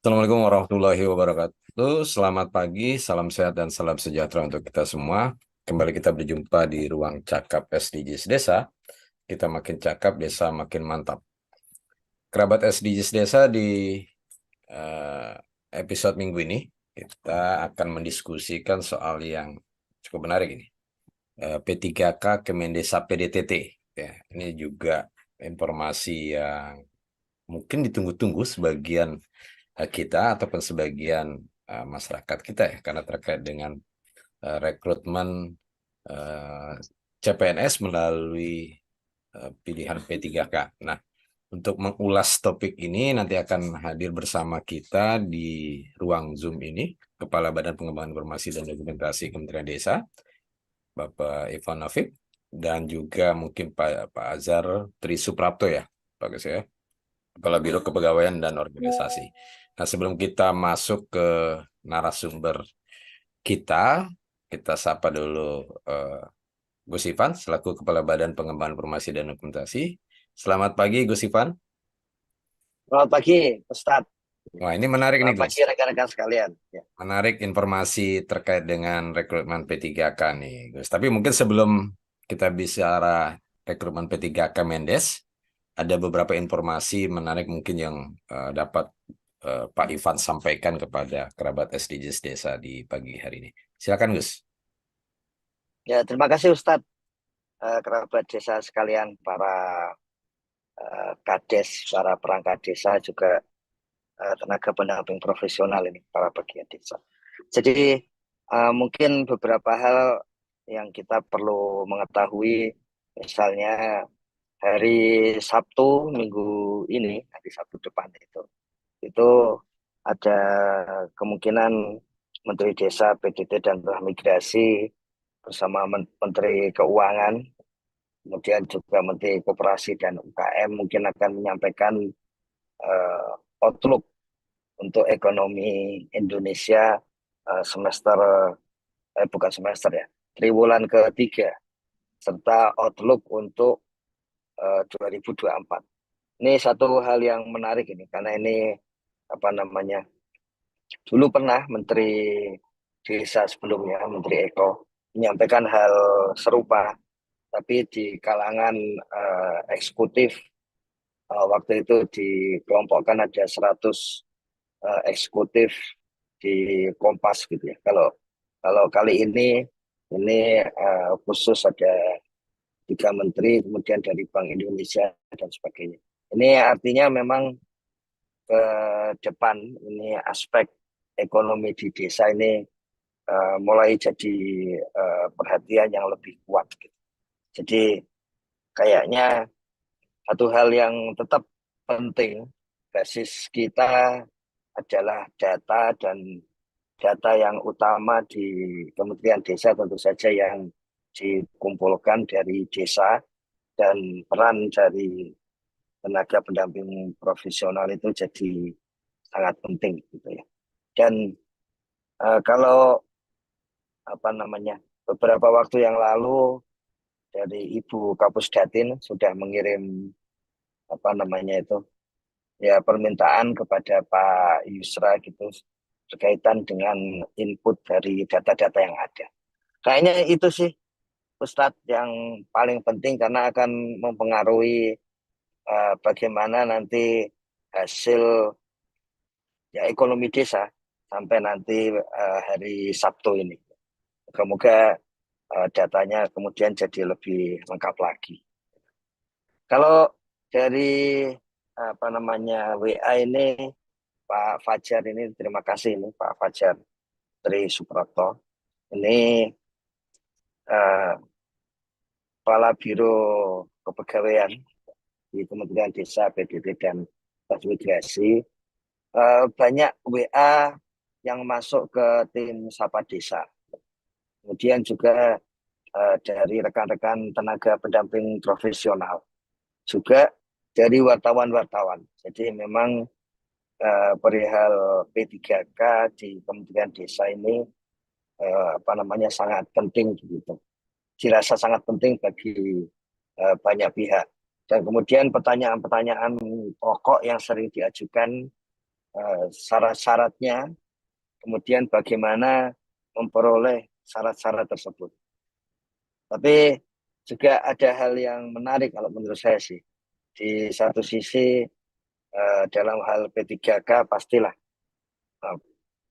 Assalamualaikum warahmatullahi wabarakatuh. Selamat pagi, salam sehat dan salam sejahtera untuk kita semua. Kembali kita berjumpa di ruang cakap SDGs Desa. Kita makin cakap, desa makin mantap. Kerabat SDGs Desa di eh, episode minggu ini, kita akan mendiskusikan soal yang cukup menarik ini. P3K Kemendesa PDTT. Ya, ini juga informasi yang mungkin ditunggu-tunggu sebagian kita ataupun sebagian masyarakat kita ya, karena terkait dengan rekrutmen eh, CPNS melalui pilihan P3K. Nah, untuk mengulas topik ini nanti akan hadir bersama kita di ruang Zoom ini Kepala Badan Pengembangan Informasi dan Dokumentasi Kementerian Desa, Bapak Ivan Nafik, dan juga mungkin Pak Azhar Tri Suprapto ya, Pak Gus ya. Kepala Biro Kepegawaian dan Organisasi. Nah, sebelum kita masuk ke narasumber kita, kita sapa dulu Gus Ivan selaku Kepala Badan Pengembangan Informasi dan Dokumentasi. Selamat pagi, Gus Ivan. Selamat pagi, Ustadz. Wah, ini menarik nih, Selamat Gus. pagi, rekan-rekan sekalian. Ya. Menarik informasi terkait dengan rekrutmen P3K nih, Gus. Tapi mungkin sebelum kita bicara rekrutmen P3K Mendes, ada beberapa informasi menarik mungkin yang dapat Pak Ivan sampaikan kepada kerabat SDGs Desa di pagi hari ini. Silakan, Gus. Ya, terima kasih Ustadz, kerabat desa sekalian, para kades, para perangkat desa, juga tenaga pendamping profesional ini, para bagian desa. Jadi, mungkin beberapa hal yang kita perlu mengetahui, misalnya hari Sabtu minggu ini, hari Sabtu depan itu ada kemungkinan Menteri Desa, PDT, dan Transmigrasi bersama Menteri Keuangan, kemudian juga Menteri Koperasi dan UKM mungkin akan menyampaikan outlook untuk ekonomi Indonesia semester, bukan semester ya, triwulan ketiga, serta outlook untuk 2024. Ini satu hal yang menarik ini, karena ini apa namanya, dulu pernah Menteri Desa sebelumnya, Menteri Eko, menyampaikan hal serupa, tapi di kalangan eksekutif waktu itu dikelompokkan ada 100 eksekutif di Kompas gitu ya. Kalau kalau kali ini khusus ada 3 menteri, kemudian dari Bank Indonesia dan sebagainya. Ini artinya memang ke depan ini aspek ekonomi di desa ini mulai jadi perhatian yang lebih kuat gitu. Jadi kayaknya satu hal yang tetap penting, basis kita adalah data, dan data yang utama di Kementerian Desa tentu saja yang dikumpulkan dari desa, dan peran dari tenaga pendamping profesional itu jadi sangat penting gitu ya. Dan kalau apa namanya, beberapa waktu yang lalu dari Ibu Kapus Datin sudah mengirim apa namanya itu, ya, permintaan kepada Pak Yusra gitu, berkaitan dengan input dari data-data yang ada. Kayaknya itu sih Ustadz yang paling penting, karena akan mempengaruhi bagaimana nanti hasil, ya, ekonomi desa sampai nanti hari Sabtu ini. Semoga datanya kemudian jadi lebih lengkap lagi. Kalau dari apa namanya WA ini, Pak Fajar ini, terima kasih ini Pak Fajar Tri Suprapto. Ini eh, Kepala Biro Kepegawaian di Kementerian Desa, PDT, dan Transmigrasi. Banyak WA yang masuk ke tim Sapa Desa. Kemudian juga dari rekan-rekan tenaga pendamping profesional. Juga dari wartawan-wartawan. Jadi memang perihal P3K di Kementerian Desa ini apa namanya, sangat penting gitu. Dirasa sangat penting bagi banyak pihak. Dan kemudian pertanyaan-pertanyaan pokok yang sering diajukan syarat-syaratnya, kemudian bagaimana memperoleh syarat-syarat tersebut. Tapi juga ada hal yang menarik kalau menurut saya sih. Di satu sisi dalam hal P3K pastilah eh,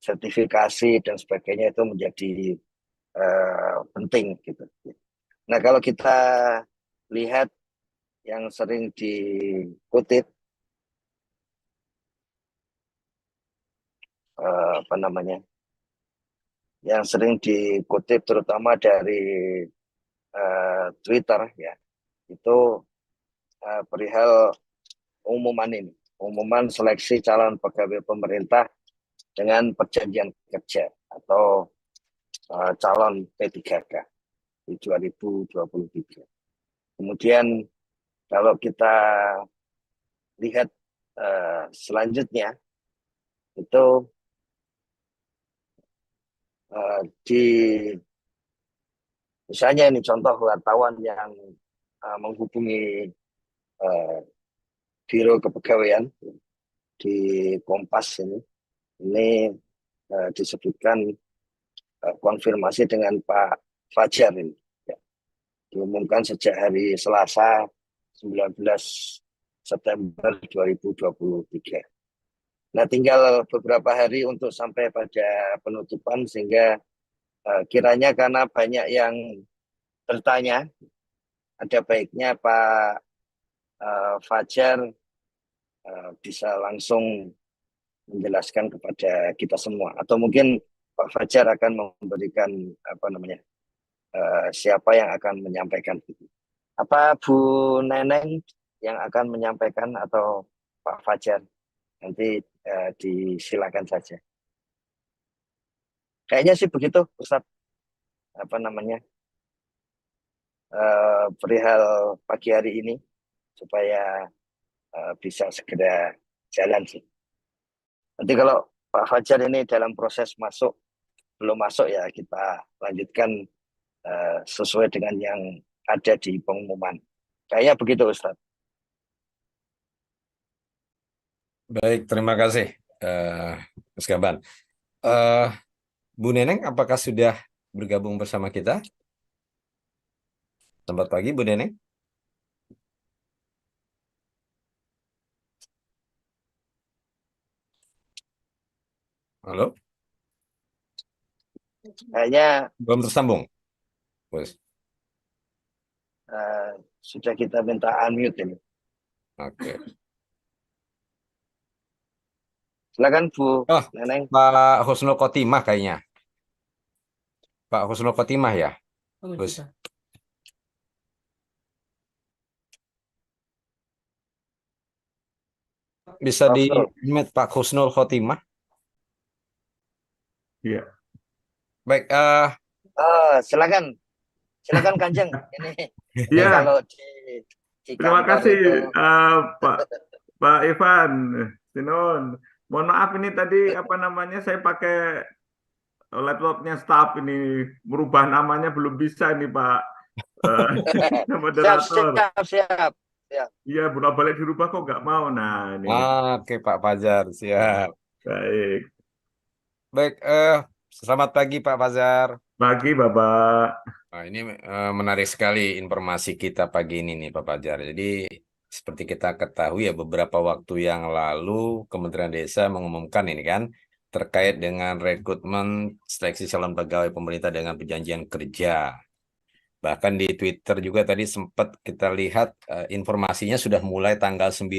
sertifikasi dan sebagainya itu menjadi penting gitu. Nah, kalau kita lihat yang sering dikutip apa namanya, yang sering dikutip terutama dari Twitter ya, itu perihal umuman seleksi calon pegawai pemerintah dengan perjanjian kerja atau calon P3K di 2023. Kemudian kalau kita lihat selanjutnya itu di misalnya ini contoh wartawan yang menghubungi uh, Biro Kepegawaian di Kompas ini disebutkan konfirmasi dengan Pak Fajar ini ya, diumumkan sejak hari Selasa 19 September 2023. Nah, tinggal beberapa hari untuk sampai pada penutupan sehingga kiranya karena banyak yang bertanya, ada baiknya Pak Fajar bisa langsung menjelaskan kepada kita semua, atau mungkin Pak Fajar akan memberikan apa namanya siapa yang akan menyampaikan itu. Apa Bu Neneng yang akan menyampaikan atau Pak Fajar? Nanti disilakan saja. Kayaknya sih begitu, Ustaz. Apa namanya perihal pagi hari ini supaya bisa segera jalan sih. Nanti kalau Pak Fajar ini dalam proses masuk, belum masuk ya kita lanjutkan sesuai dengan yang ada di pengumuman. Kayaknya begitu Ustaz. Baik, terima kasih, Mas Gaban. Eh, Bu Neneng, apakah sudah bergabung bersama kita? Selamat pagi, Bu Neneng. Halo, Kayaknya belum tersambung, Bos. sudah kita minta unmute ini. Oke. Silakan Bu Oh, Neneng. Pak Husnul Khotimah kayaknya. Pak Husnul Khotimah ya, Bos. Bisa di Husnul. unmute Pak Husnul Khotimah. Iya. Baik, Silakan, silakan Kanjeng. Ini Iya, kalau di terima kantor kasih itu Pak Pak Ivan, Sinun. Mohon maaf ini tadi apa namanya saya pakai laptopnya staff ini merubah namanya belum bisa ini Pak siap, moderator. siap, siap, siap. Iya, bolak-balik dirubah kok nggak mau. Nah, ini oke Pak Fajar, siap. baik. Baik, selamat pagi Pak Fajar. Pagi Bapak. Nah, ini menarik sekali informasi kita pagi ini nih Pak Fajar. Jadi seperti kita ketahui ya beberapa waktu yang lalu Kementerian Desa mengumumkan ini kan terkait dengan rekrutmen seleksi calon pegawai pemerintah dengan perjanjian kerja. Bahkan di Twitter juga tadi sempat kita lihat informasinya sudah mulai tanggal 9,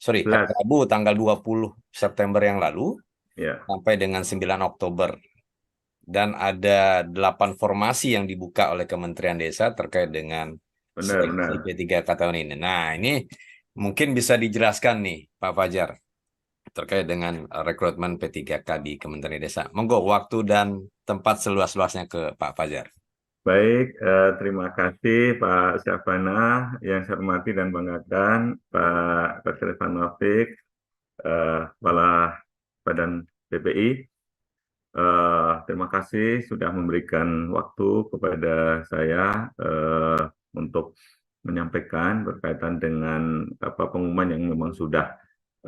sorry, Belas. Rabu tanggal 20 September yang lalu Ya, sampai dengan 9 Oktober. Dan ada 8 formasi yang dibuka oleh Kementerian Desa terkait dengan seleksi benar-benar. P3K tahun ini. Nah, ini mungkin bisa dijelaskan nih Pak Fajar terkait dengan rekrutmen P3K di Kementerian Desa. Monggo waktu dan tempat seluas-luasnya ke Pak Fajar. Baik, terima kasih Pak Syafana yang saya hormati dan banggakan, Pak Dr. Evan Taufik, Kepala Badan BPI. Terima kasih sudah memberikan waktu kepada saya untuk menyampaikan berkaitan dengan apa pengumuman yang memang sudah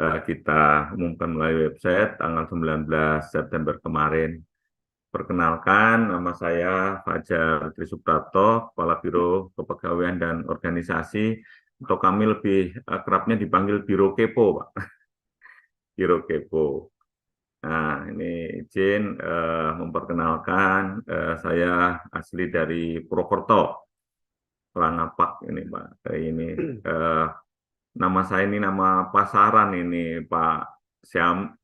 kita umumkan melalui website tanggal 19 September kemarin. Perkenalkan, nama saya Fajar Trisuprapto, Kepala Biro Kepegawaian dan Organisasi, atau kami lebih akrabnya dipanggil Biro Kepo, Pak. Biro Kepo. Nah, ini izin memperkenalkan, saya asli dari Purwokerto, Langapak ini, Pak. Ini nama saya ini nama pasaran ini, Pak Syam.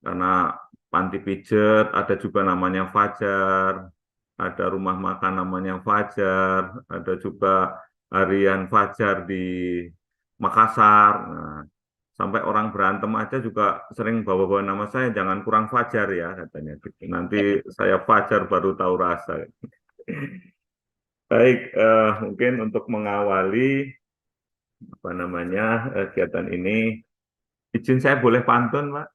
Karena panti pijet ada juga namanya Fajar, ada rumah makan namanya Fajar, ada juga harian Fajar di Makassar. Nah, sampai orang berantem aja juga sering bawa-bawa nama saya, jangan kurang Fajar ya katanya. Nanti saya Fajar baru tahu rasa. Baik, mungkin untuk mengawali kegiatan ini, izin saya boleh pantun, Pak?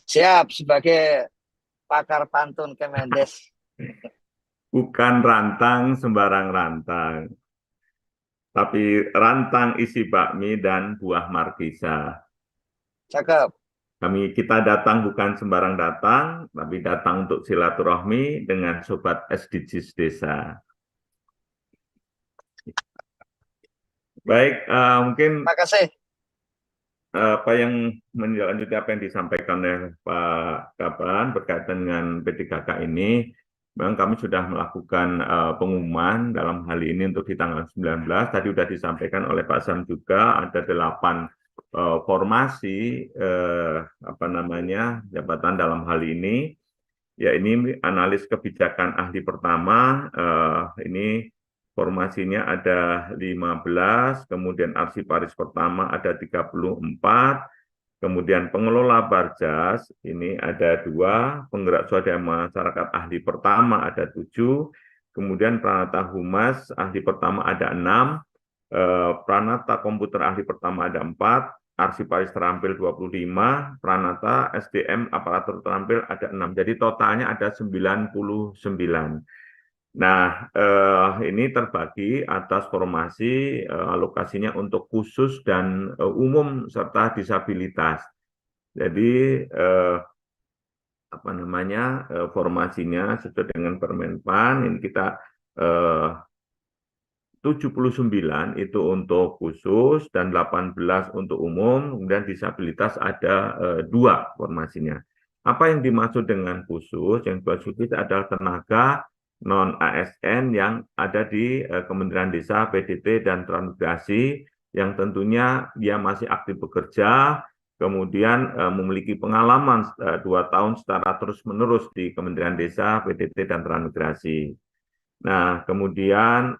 Siap, sebagai pakar pantun Kemendes. Bukan rantang sembarang rantang, tapi rantang isi bakmi dan buah markisa. Cakep. Kita datang bukan sembarang datang, tapi datang untuk silaturahmi dengan sobat SDGs desa. Baik, mungkin Terima kasih. apa yang menindaklanjuti apa yang disampaikan oleh Pak Kaban berkaitan dengan P3K ini, memang kami sudah melakukan pengumuman dalam hal ini untuk di tanggal 19. Tadi sudah disampaikan oleh Pak Sam juga ada 8 formasi jabatan dalam hal ini. Ya, ini analis kebijakan ahli pertama, ini formasinya ada 15, kemudian arsiparis pertama ada 34, kemudian pengelola Barjas ini ada 2, penggerak swadaya masyarakat ahli pertama ada 7, kemudian Pranata Humas ahli pertama ada 6, Pranata komputer ahli pertama ada 4, arsiparis terampil 25, Pranata SDM aparatur terampil ada 6. Jadi totalnya ada 99. Nah, ini terbagi atas formasi alokasinya untuk khusus dan umum serta disabilitas. Jadi formasinya sesuai dengan Permenpan ini kita 79 itu untuk khusus dan 18 untuk umum, kemudian disabilitas ada 2 formasinya. Apa yang dimaksud dengan khusus? Yang khusus itu adalah tenaga non-ASN yang ada di Kementerian Desa, PDT, dan Transmigrasi yang tentunya dia masih aktif bekerja, kemudian memiliki pengalaman 2 tahun secara terus-menerus di Kementerian Desa, PDT, dan Transmigrasi. Nah, kemudian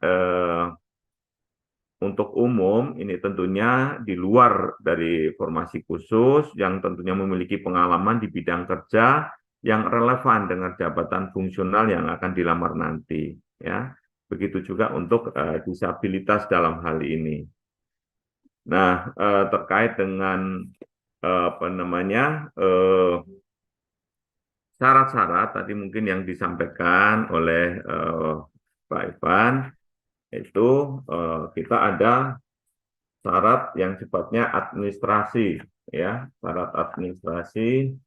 untuk umum ini tentunya di luar dari formasi khusus yang tentunya memiliki pengalaman di bidang kerja yang relevan dengan jabatan fungsional yang akan dilamar nanti, ya. Begitu juga untuk disabilitas dalam hal ini. Nah, terkait dengan syarat-syarat tadi mungkin yang disampaikan oleh Pak Ivan, itu kita ada syarat yang sifatnya administrasi, ya, syarat administrasi.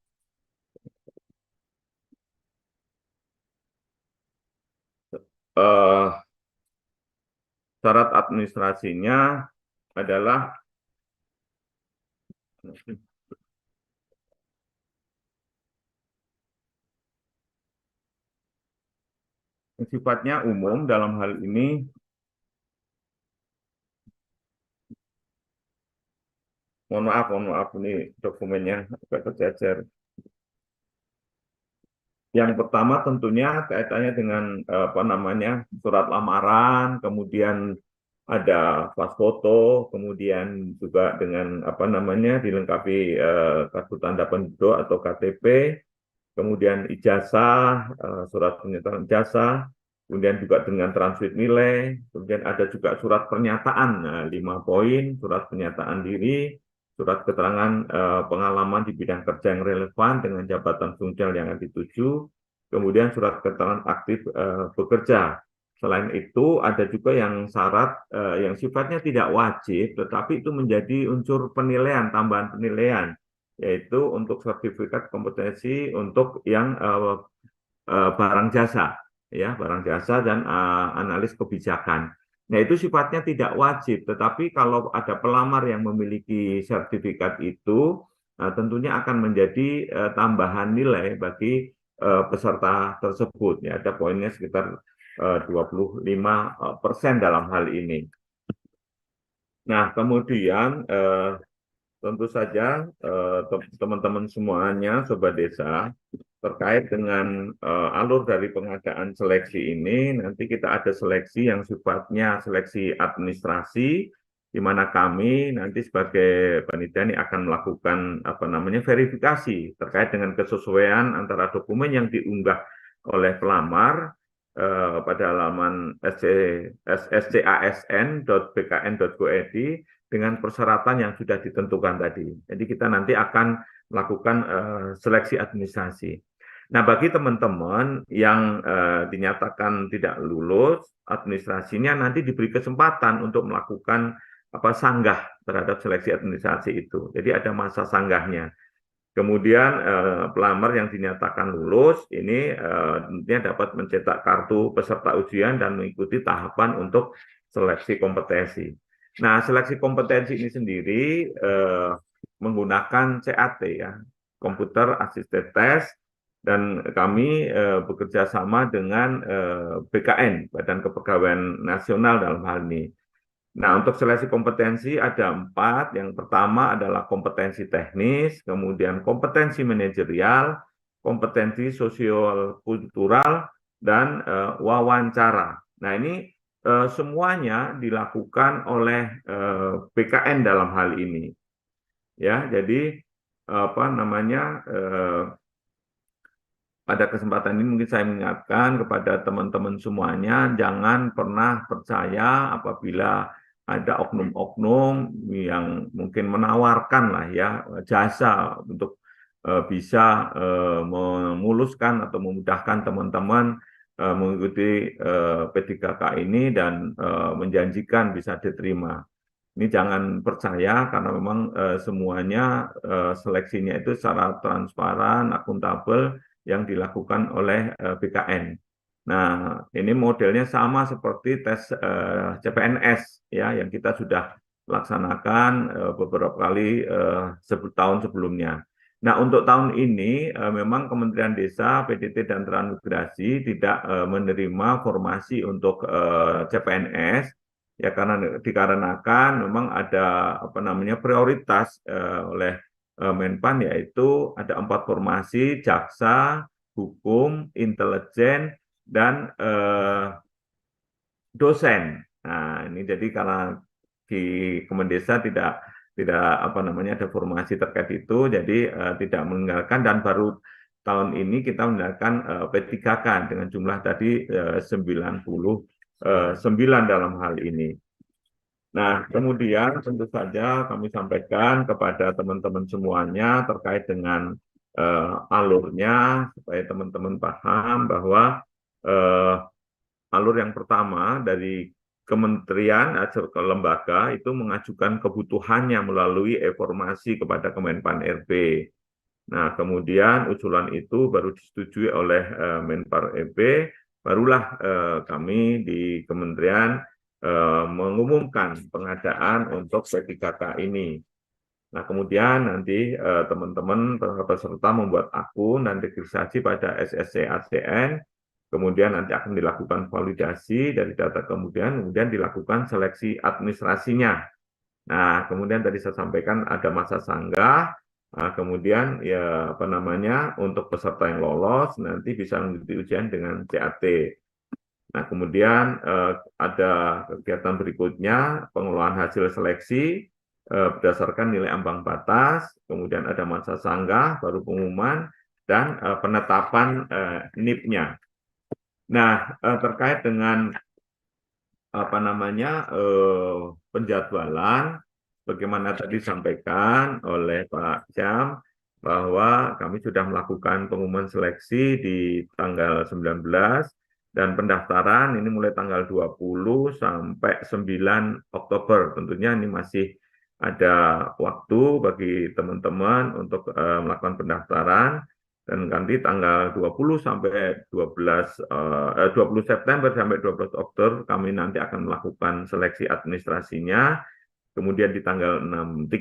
Syarat administrasinya adalah sifatnya umum dalam hal ini. Mohon maaf ini dokumennya agak tercecer. Yang pertama tentunya kaitannya dengan surat lamaran, kemudian ada pas foto, kemudian juga dengan dilengkapi kartu tanda penduduk atau KTP, kemudian ijazah, surat pernyataan ijazah, kemudian juga dengan transkrip nilai, kemudian ada juga surat pernyataan 5 poin, surat pernyataan diri, surat keterangan pengalaman di bidang kerja yang relevan dengan jabatan fungsional yang dituju, kemudian surat keterangan aktif bekerja Selain itu ada juga yang syarat yang sifatnya tidak wajib, tetapi itu menjadi unsur penilaian, tambahan penilaian, yaitu untuk sertifikat kompetensi untuk yang barang jasa, ya barang jasa dan analis kebijakan. Nah itu sifatnya tidak wajib, tetapi kalau ada pelamar yang memiliki sertifikat itu, tentunya akan menjadi tambahan nilai bagi peserta tersebut. Ya, ada poinnya sekitar 25% dalam hal ini. Nah, kemudian tentu saja teman-teman semuanya, Sobat Desa, terkait dengan alur dari pengadaan seleksi ini, nanti kita ada seleksi yang sifatnya seleksi administrasi, di mana kami nanti sebagai panitia ini akan melakukan verifikasi terkait dengan kesesuaian antara dokumen yang diunggah oleh pelamar pada halaman scasn.bkn.go.id dengan persyaratan yang sudah ditentukan tadi. Jadi kita nanti akan melakukan seleksi administrasi. Nah, bagi teman-teman yang dinyatakan tidak lulus administrasinya, nanti diberi kesempatan untuk melakukan sanggah terhadap seleksi administrasi itu. Jadi ada masa sanggahnya. Kemudian pelamar yang dinyatakan lulus ini tentunya dapat mencetak kartu peserta ujian dan mengikuti tahapan untuk seleksi kompetensi. Nah, seleksi kompetensi ini sendiri menggunakan CAT ya, Computer Assisted Test, dan kami bekerja sama dengan BKN, Badan Kepegawaian Nasional dalam hal ini. Nah, untuk seleksi kompetensi ada 4. Yang pertama adalah kompetensi teknis, kemudian kompetensi manajerial, kompetensi sosial kultural, dan wawancara. Nah, ini semuanya dilakukan oleh BKN dalam hal ini. Ya, jadi pada kesempatan ini mungkin saya mengingatkan kepada teman-teman semuanya, jangan pernah percaya apabila ada oknum-oknum yang mungkin menawarkan lah ya jasa untuk bisa memuluskan atau memudahkan teman-teman mengikuti P3K ini dan menjanjikan bisa diterima. Ini jangan percaya karena memang semuanya seleksinya itu secara transparan, akuntabel yang dilakukan oleh BKN. Nah, ini modelnya sama seperti tes CPNS ya yang kita sudah laksanakan beberapa kali tahun sebelumnya. Nah, untuk tahun ini memang Kementerian Desa, PDT dan Transmigrasi tidak menerima formasi untuk CPNS ya karena dikarenakan memang ada prioritas oleh Menpan, yaitu ada 4 formasi: jaksa, hukum, intelijen, dan dosen. Nah, ini jadi karena di Kemendesa tidak ada formasi terkait itu, jadi tidak meninggalkan, dan baru tahun ini kita meninggalkan P3K dengan jumlah tadi 99 dalam hal ini. Nah, kemudian tentu saja kami sampaikan kepada teman-teman semuanya terkait dengan alurnya, supaya teman-teman paham bahwa alur yang pertama dari kementerian atau ke lembaga itu mengajukan kebutuhannya melalui informasi kepada Kemenpan RB. Nah, kemudian usulan itu baru disetujui oleh Menpan RB, barulah kami di kementerian mengumumkan pengadaan untuk P3K ini. Nah, kemudian nanti teman-teman peserta membuat akun dan registrasi pada SSC-ACN, kemudian nanti akan dilakukan validasi dari data, kemudian dilakukan seleksi administrasinya. Nah, kemudian tadi saya sampaikan ada masa sanggah, kemudian ya untuk peserta yang lolos nanti bisa mengikuti ujian dengan CAT. Nah, kemudian ada kegiatan berikutnya, pengelolaan hasil seleksi berdasarkan nilai ambang batas, kemudian ada masa sanggah, baru pengumuman, dan penetapan NIP-nya. Nah, terkait dengan penjadwalan, bagaimana tadi disampaikan oleh Pak Syam, bahwa kami sudah melakukan pengumuman seleksi di tanggal 19, Dan pendaftaran ini mulai tanggal 20 sampai 9 Oktober. Tentunya ini masih ada waktu bagi teman-teman untuk melakukan pendaftaran, dan nanti tanggal 20 sampai 20 September sampai 12 Oktober kami nanti akan melakukan seleksi administrasinya. Kemudian di tanggal 13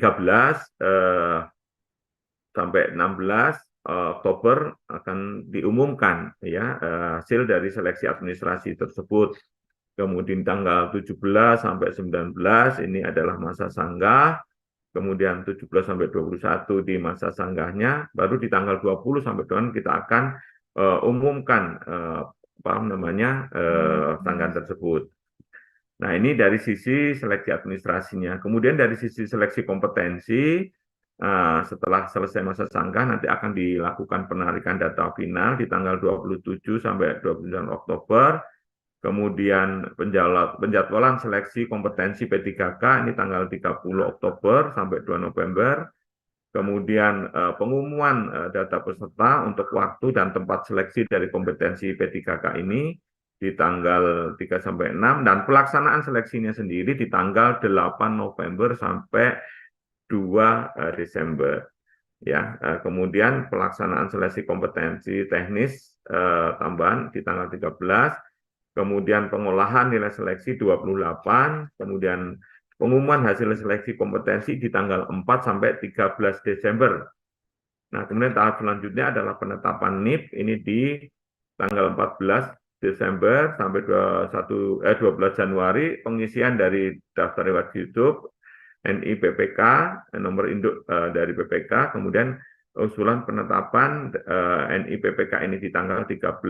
sampai 16 Oktober akan diumumkan ya hasil dari seleksi administrasi tersebut. Kemudian tanggal 17 sampai 19 ini adalah masa sanggah. Kemudian 17 sampai 21 di masa sanggahnya, baru di tanggal 20 sampai 22 kita akan umumkan apa namanya sanggahan tersebut. Nah, ini dari sisi seleksi administrasinya. Kemudian dari sisi seleksi kompetensi, setelah selesai masa sanggah nanti akan dilakukan penarikan data final di tanggal 27 sampai 29 Oktober. Kemudian penjadwalan seleksi kompetensi P3K ini tanggal 30 Oktober sampai 2 November. Kemudian pengumuman data peserta untuk waktu dan tempat seleksi dari kompetensi P3K ini di tanggal 3 sampai 6, dan pelaksanaan seleksinya sendiri di tanggal 8 November sampai 2 Desember. Ya, kemudian pelaksanaan seleksi kompetensi teknis tambahan di tanggal 13, kemudian pengolahan nilai seleksi 28, kemudian pengumuman hasil seleksi kompetensi di tanggal 4 sampai 13 Desember. Nah, kemudian tahap selanjutnya adalah penetapan NIP ini di tanggal 14 Desember sampai 12 Januari, pengisian dari daftar riwayat hidup, NIPPK, nomor induk dari PPK, kemudian usulan penetapan NIPPK ini di tanggal 13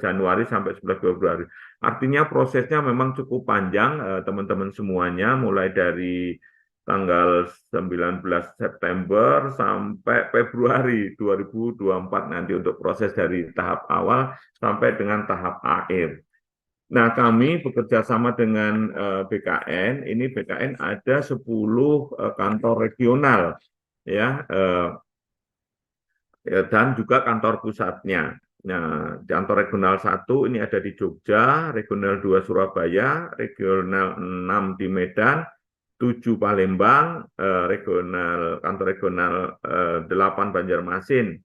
Januari sampai 11 Februari. Artinya prosesnya memang cukup panjang, teman-teman semuanya, mulai dari tanggal 19 September sampai Februari 2024 nanti untuk proses dari tahap awal sampai dengan tahap akhir. Nah, kami bekerja sama dengan BKN. Ini BKN ada 10 kantor regional, ya, dan juga kantor pusatnya. Nah, kantor regional 1 ini ada di Jogja, regional 2 Surabaya, regional 6 di Medan, 7 Palembang, kantor regional 8 Banjarmasin.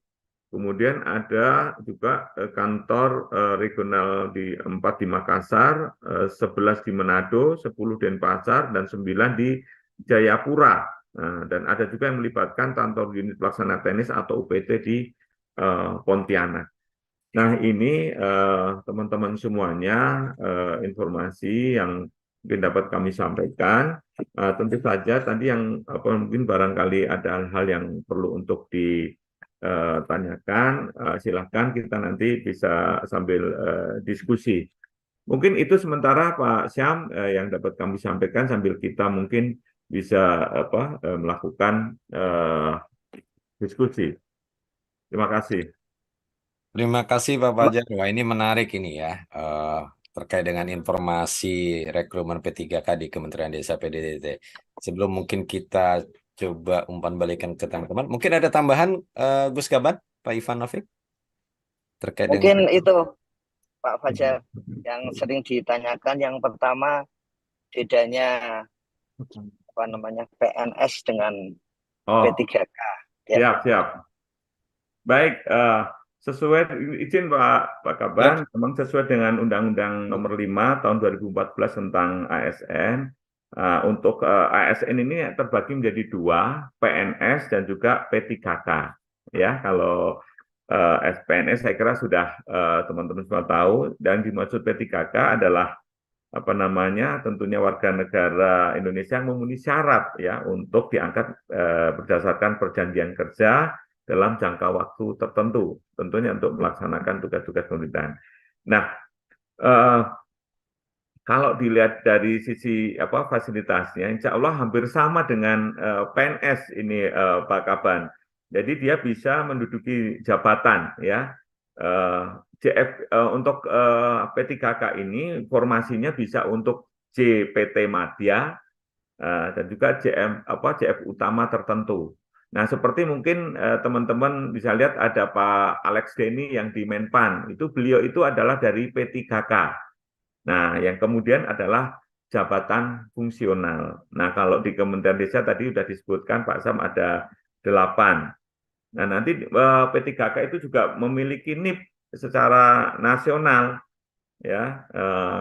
Kemudian ada juga kantor regional 4 di Makassar, 11 di Manado, 10 Denpasar, dan 9 di Jayapura. Nah, dan ada juga yang melibatkan kantor unit pelaksana teknis atau UPT di Pontianak. Nah, ini teman-teman semuanya informasi yang mungkin dapat kami sampaikan. Tentu saja tadi yang mungkin barangkali ada hal-hal yang perlu untuk ditanyakan, silahkan kita nanti bisa sambil diskusi. Mungkin itu sementara Pak Syam yang dapat kami sampaikan sambil kita mungkin bisa melakukan diskusi. Terima kasih. Terima kasih Pak Fajar. Wah, ini menarik ini ya, terkait dengan informasi rekrutmen P3K di Kementerian Desa PDDT. Sebelum mungkin kita coba umpan balikan ke teman-teman, mungkin ada tambahan Gus Gaban, Pak Ivan Novik, terkait Mungkin dengan itu Pak Fajar yang sering ditanyakan. Yang pertama, bedanya PNS dengan P3K. Ya. Siap. Baik, sesuai izin Pak Kaban, memang sesuai dengan Undang-Undang Nomor 5 Tahun 2014 tentang ASN. Untuk ASN ini terbagi menjadi 2, PNS dan juga P3K. Ya, kalau PNS saya kira sudah teman-teman semua tahu, dan dimaksud P3K adalah tentunya warga negara Indonesia yang memenuhi syarat ya untuk diangkat berdasarkan perjanjian kerja dalam jangka waktu tertentu, tentunya untuk melaksanakan tugas-tugas pemerintahan. Nah, kalau dilihat dari sisi fasilitasnya, insya Allah hampir sama dengan PNS ini Pak Kaban. Jadi dia bisa menduduki jabatan ya. Untuk P3K ini formasinya bisa untuk JPT Madya dan juga JF utama tertentu. Nah, seperti mungkin teman-teman bisa lihat ada Pak Alex Denny yang di Menpan, itu beliau itu adalah dari P3K. Nah, yang kemudian adalah jabatan fungsional. Nah, kalau di Kementerian Desa tadi sudah disebutkan Pak Sam ada 8. Nah, nanti P3K itu juga memiliki NIP secara nasional, ya.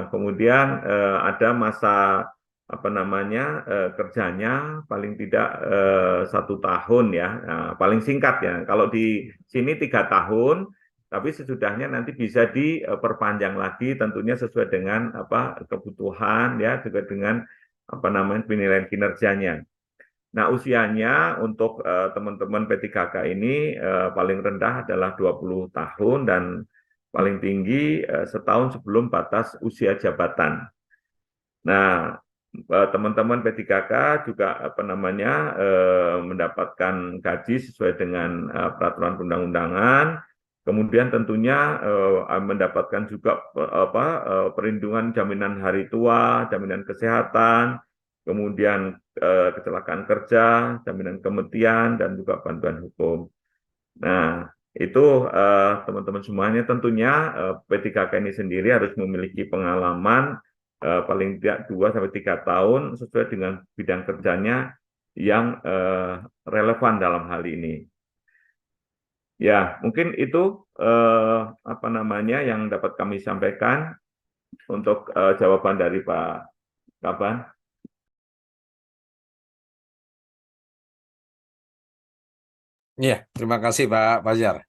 Kemudian ada masa apa namanya kerjanya paling tidak 1 tahun ya. Nah, paling singkat ya. Kalau di sini 3 tahun, tapi sesudahnya nanti bisa diperpanjang lagi, tentunya sesuai dengan apa kebutuhan ya, juga dengan apa namanya penilaian kinerjanya. Nah, usianya untuk teman-teman P3K ini paling rendah adalah 20 tahun dan paling tinggi setahun sebelum batas usia jabatan. Nah, teman-teman P3K juga apa namanya mendapatkan gaji sesuai dengan peraturan perundang-undangan. Kemudian tentunya mendapatkan juga perlindungan jaminan hari tua, jaminan kesehatan, kemudian kecelakaan kerja, jaminan kematian, dan juga bantuan hukum. Nah, itu teman-teman semuanya tentunya P3K ini sendiri harus memiliki pengalaman paling tidak 2 sampai 3 tahun sesuai dengan bidang kerjanya yang relevan dalam hal ini. Ya, mungkin itu apa namanya yang dapat kami sampaikan untuk jawaban dari Pak Kaban. Iya, terima kasih Pak Fajar.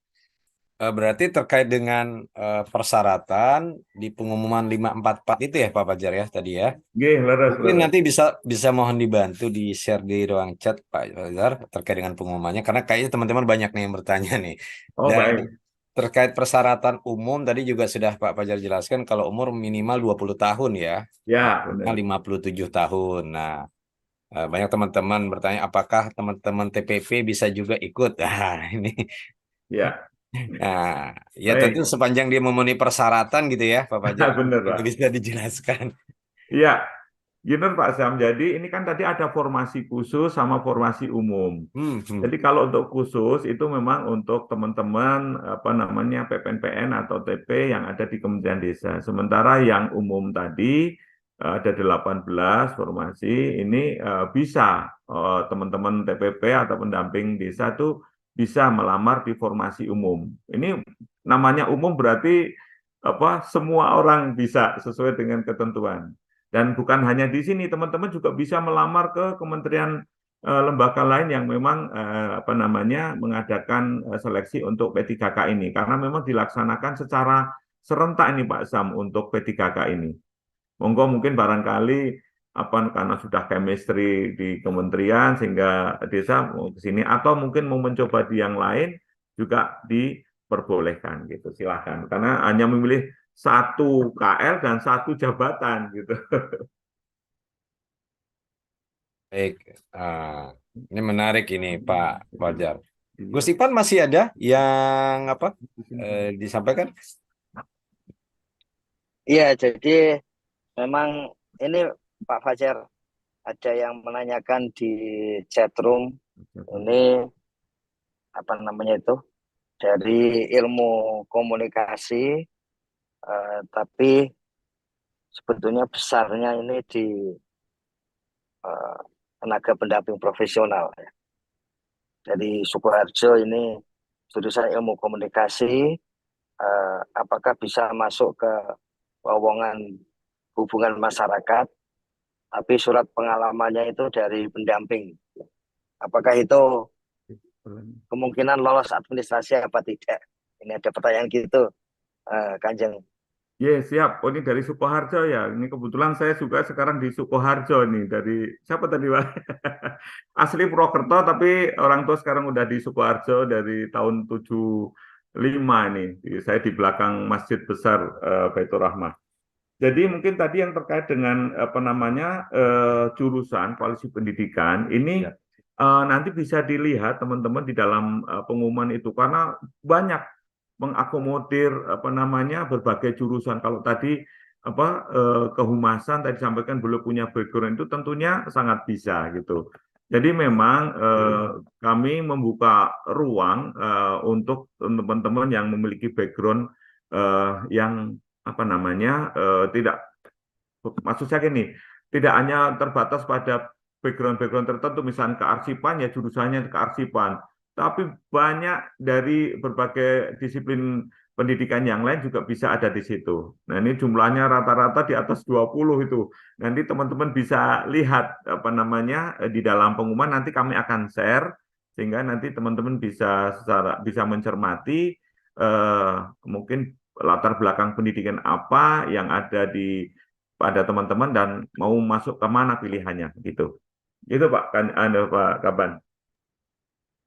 Berarti terkait dengan persyaratan di pengumuman 544 itu ya Pak Fajar ya tadi ya. Nggih, leres, Mungkin leres. nanti bisa bisa mohon dibantu di share di ruang chat Pak Fajar terkait dengan pengumumannya karena kayaknya teman-teman banyak nih yang bertanya nih. Oh, Dan baik. terkait persyaratan umum tadi juga sudah Pak Fajar jelaskan kalau umur minimal 20 tahun ya, Ya, maksimal benar. 57 tahun. Nah, banyak teman-teman bertanya apakah teman-teman TPP bisa juga ikut. Nah, ini Ya, nah, ya tentu baik. sepanjang dia memenuhi persyaratan gitu ya, Pak Fajar. Benar, Itu Pak. bisa dijelaskan. Iya, benar Pak Sam. Jadi ini kan tadi ada formasi khusus sama formasi umum. Hmm, hmm. Jadi kalau untuk khusus itu memang untuk teman-teman apa namanya PPNPN atau TP yang ada di Kementerian Desa. Sementara yang umum tadi ada 18 formasi ini bisa teman-teman TPP atau pendamping desa itu bisa melamar di formasi umum. Ini namanya umum berarti apa semua orang bisa sesuai dengan ketentuan. Dan bukan hanya di sini, teman-teman juga bisa melamar ke kementerian lembaga lain yang memang apa namanya mengadakan seleksi untuk P3K ini karena memang dilaksanakan secara serentak ini Pak Sam untuk P3K ini. Monggo mungkin barangkali apa karena sudah chemistry di kementerian sehingga desa mau ke sini atau mungkin mau mencoba di yang lain juga diperbolehkan gitu. Silahkan karena hanya memilih 1 KL dan 1 jabatan gitu. Baik, ini menarik ini Pak Fajar. Gus Ipan masih ada yang apa disampaikan? Iya, jadi memang ini Pak Fajar ada yang menanyakan di chat room ini apa namanya itu dari ilmu komunikasi, tapi sebetulnya besarnya ini di tenaga pendamping profesional. Dari Sukoharjo ini jurusan ilmu komunikasi, apakah bisa masuk ke lowongan hubungan masyarakat, tapi surat pengalamannya itu dari pendamping. Apakah itu kemungkinan lolos administrasi apa tidak? Ini ada pertanyaan gitu, Kanjeng. Ya, siap. Oh, ini dari Sukoharjo ya. Ini kebetulan saya juga sekarang di Sukoharjo nih. Dari siapa tadi, Pak? Asli Purwokerto, tapi orang tua sekarang udah di Sukoharjo dari tahun 75 ini. Saya di belakang Masjid Besar Baitur Rahmah. Jadi mungkin tadi yang terkait dengan apa namanya jurusan koalisi pendidikan ini nanti bisa dilihat teman-teman di dalam pengumuman itu karena banyak mengakomodir apa namanya berbagai jurusan. Kalau tadi apa kehumasan tadi disampaikan belum punya background itu tentunya sangat bisa gitu. Jadi memang kami membuka ruang untuk teman-teman yang memiliki background yang apa namanya tidak, maksud saya gini, tidak hanya terbatas pada background-background tertentu, misalnya kearsipan ya jurusannya kearsipan, tapi banyak dari berbagai disiplin pendidikan yang lain juga bisa ada di situ. Nah, ini jumlahnya rata-rata di atas 20 itu. Nanti teman-teman bisa lihat apa namanya di dalam pengumuman, nanti kami akan share sehingga nanti teman-teman bisa mencermati mungkin latar belakang pendidikan apa yang ada pada teman-teman dan mau masuk ke mana pilihannya gitu. Itu Pak kan Anda Pak Kaban.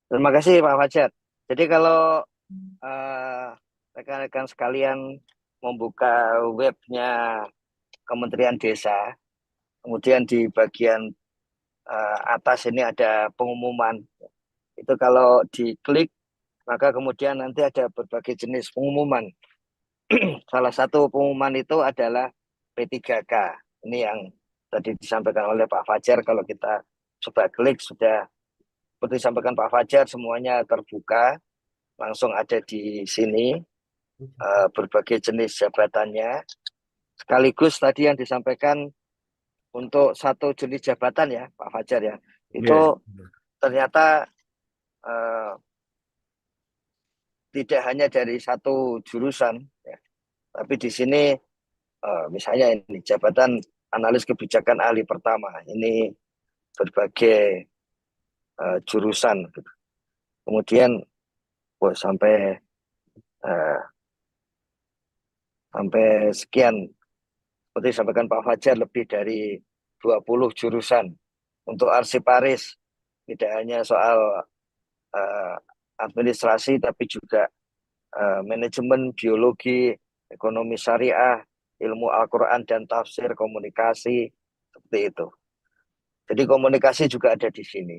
Terima kasih Pak Fajar. Jadi kalau eh, rekan-rekan sekalian membuka webnya Kementerian Desa, kemudian di bagian atas ini ada pengumuman. Itu kalau diklik, maka kemudian nanti ada berbagai jenis pengumuman. Salah satu pengumuman itu adalah P3K. Ini yang tadi disampaikan oleh Pak Fajar. Kalau kita coba klik, sudah seperti disampaikan Pak Fajar, semuanya terbuka. Langsung ada di sini berbagai jenis jabatannya. Sekaligus tadi yang disampaikan untuk satu jenis jabatan ya Pak Fajar ya. Yeah. Itu ternyata tidak hanya dari satu jurusan, ya. Tapi di sini misalnya ini jabatan analis kebijakan ahli pertama, ini berbagai jurusan. Kemudian sampai sekian, seperti disampaikan Pak Fajar, lebih dari 20 jurusan. Untuk arsiparis, tidak hanya soal administrasi, tapi juga manajemen, biologi, ekonomi syariah, ilmu Al-Quran dan tafsir, komunikasi, seperti itu. Jadi komunikasi juga ada di sini.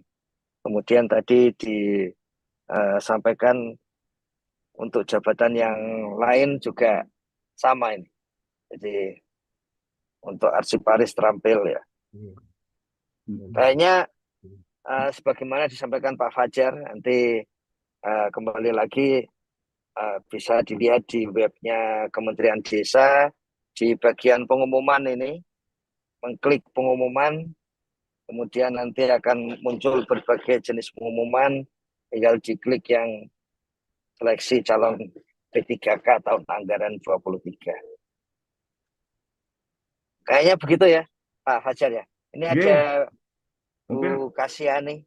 Kemudian tadi disampaikan untuk jabatan yang lain juga sama ini. Jadi untuk arsiparis terampil ya. Kayaknya sebagaimana disampaikan Pak Fajar, nanti kembali lagi bisa dilihat di webnya Kementerian Desa, di bagian pengumuman ini, mengklik pengumuman, kemudian nanti akan muncul berbagai jenis pengumuman, tinggal diklik yang seleksi calon P3K tahun anggaran 23. Kayaknya begitu ya Pak Fajar ya. Ini ada Mungkin Bu Kasiani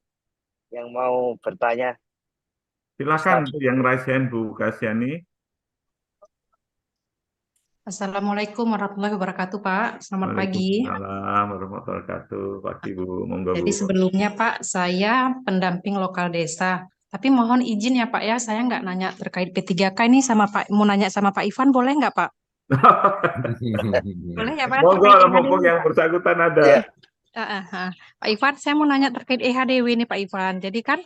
yang mau bertanya. silakan yang raise hand Bu Kasiani. Assalamualaikum warahmatullahi wabarakatuh, Pak. Selamat pagi. Waalaikumsalam warahmatullahi wabarakatuh. Pagi Bu, monggo Bu. Jadi sebelumnya, Pak, saya pendamping lokal desa. Tapi mohon izin ya, Pak ya, saya nggak nanya terkait P3K ini sama Pak, mau nanya sama Pak Ivan, boleh nggak, Pak? Boleh ya, Pak? Monggo, Terkait mumpung EHDW, yang Pak. bersangkutan ada. Ya. Pak Ivan, saya mau nanya terkait EHDW ini, Pak Ivan. Jadi kan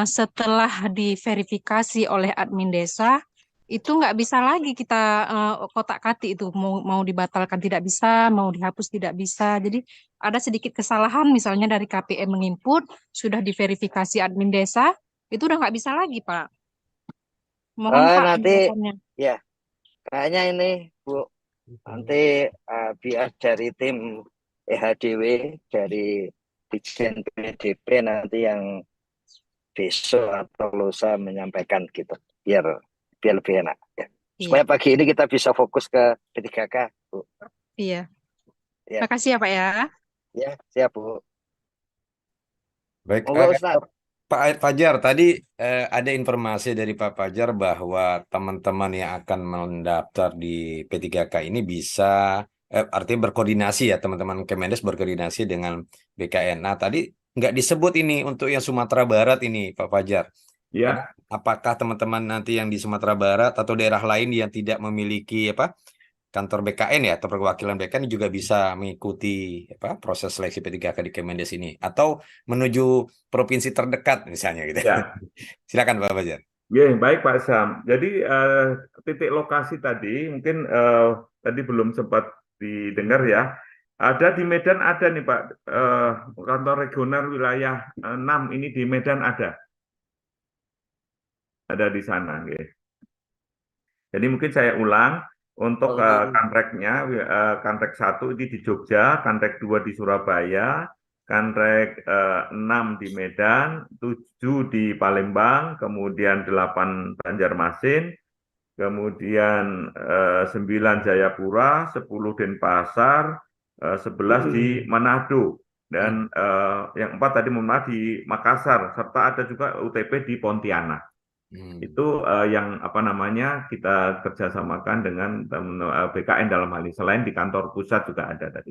setelah diverifikasi oleh admin desa, itu nggak bisa lagi kita kotak-katik itu mau dibatalkan tidak bisa, mau dihapus tidak bisa. Jadi ada sedikit kesalahan misalnya dari KPM menginput sudah diverifikasi admin desa itu udah nggak bisa lagi Pak. Mohon Pak Nanti penjelasannya. ya kayaknya ini Bu, nanti biar dari tim EHDW, dari Dirjen PDP nanti yang besok atau lusa menyampaikan gitu, biar lebih enak ya. Supaya pagi ini kita bisa fokus ke P3K, Bu. Iya. Ya. Makasih ya Pak ya. Ya, siap Bu. Baik, Monggo Ustaz. Pak Fajar, tadi ada informasi dari Pak Fajar bahwa teman-teman yang akan mendaftar di P3K ini bisa, artinya berkoordinasi ya, teman-teman Kemendes berkoordinasi dengan BKN. Nah, tadi nggak disebut ini untuk yang Sumatera Barat ini, Pak Fajar. Ya. Apakah teman-teman nanti yang di Sumatera Barat atau daerah lain yang tidak memiliki kantor BKN ya atau perwakilan BKN juga bisa mengikuti proses seleksi P3K di Kemendes ini atau menuju provinsi terdekat misalnya gitu. Ya. Silakan Pak Fajar. Ya, baik Pak Sam. Jadi titik lokasi tadi mungkin tadi belum sempat didengar ya. Ada di Medan ada nih Pak, kantor regional wilayah 6 ini di Medan ada di sana. Nggih. Jadi mungkin saya ulang untuk kantreknya, kantrek 1 ini di Jogja, kantrek 2 di Surabaya, kantrek 6 di Medan, 7 di Palembang, kemudian 8 Banjarmasin, kemudian 9 Jayapura, 10 Denpasar, 11 di Manado, dan yang 4 tadi mohon maaf di Makassar, serta ada juga UTP di Pontianak. Itu yang apa namanya kita kerjasamakan dengan BKN dalam hal ini. Selain di kantor pusat juga ada tadi.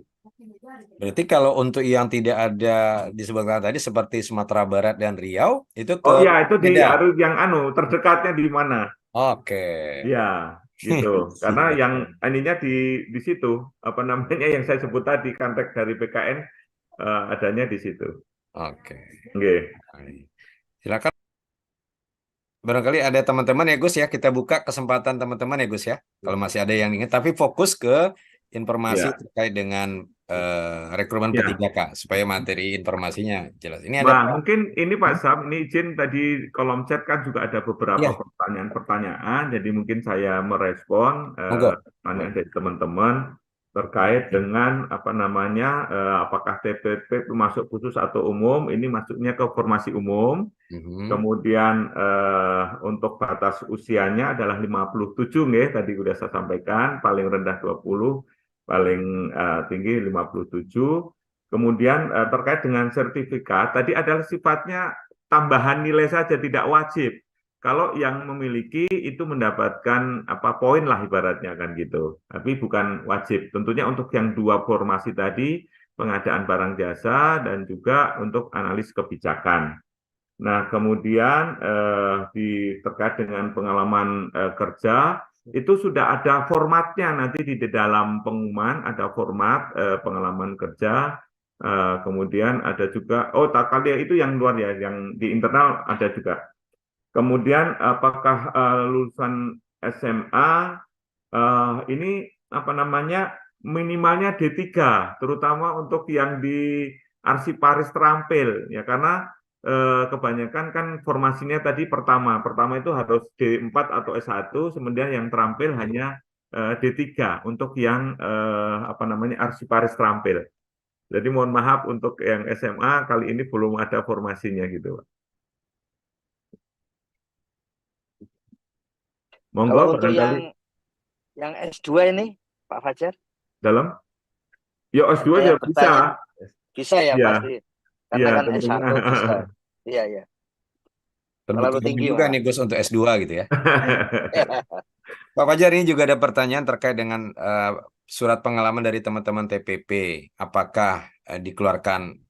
Berarti kalau untuk yang tidak ada disebutkan tadi seperti Sumatera Barat dan Riau itu ke Oh ya, itu beda. harus yang terdekatnya di mana? Oke. Ya, gitu. Karena yang ininya di situ, apa namanya yang saya sebut tadi, kantek dari PKN adanya di situ. Oke. Oke. Silakan. Barangkali ada teman-teman ya Gus ya, kita buka kesempatan teman-teman ya Gus ya. Kalau masih ada yang ingin, tapi fokus ke informasi Ya, terkait dengan rekrutmen ya. P3K supaya materi informasinya jelas. Ini ada Mbak, mungkin ini Pak Sam, ini izin tadi kolom chat kan juga ada beberapa ya, pertanyaan-pertanyaan, jadi mungkin saya merespon monggo. pertanyaan dari teman-teman terkait dengan apa namanya, apakah TPP itu masuk khusus atau umum? Ini masuknya ke formasi umum. Kemudian untuk batas usianya adalah 57 nggih, tadi sudah saya sampaikan, paling rendah 20, paling tinggi 57. Kemudian terkait dengan sertifikat, tadi adalah sifatnya tambahan nilai saja, tidak wajib. Kalau yang memiliki itu mendapatkan apa poin lah ibaratnya kan gitu. Tapi bukan wajib. Tentunya untuk yang 2 formasi tadi, pengadaan barang jasa dan juga untuk analis kebijakan. Nah, kemudian terkait dengan pengalaman kerja, itu sudah ada formatnya nanti di dalam pengumuman, ada format pengalaman kerja, kemudian ada juga, tak kali itu yang luar ya, yang di internal ada juga. Kemudian apakah lulusan SMA ini apa namanya minimalnya D3, terutama untuk yang di arsiparis terampil ya karena kebanyakan kan formasinya tadi pertama itu harus D4 atau S1, kemudian yang terampil hanya D3 untuk yang apa namanya arsiparis terampil. Jadi mohon maaf untuk yang SMA kali ini belum ada formasinya gitu. Monggo Kalau untuk barangkali yang S2 ini, Pak Fajar, dalam ya S2 ada ya yang bisa. bertanya. Bisa ya Ya, pasti. Karena ya kan tentunya. S1 bisa. Iya, iya. Terlalu Pembuktian tinggi, juga Pak. nih Gus untuk S2 gitu ya. Pak Fajar, ini juga ada pertanyaan terkait dengan surat pengalaman dari teman-teman TPP. Apakah dikeluarkan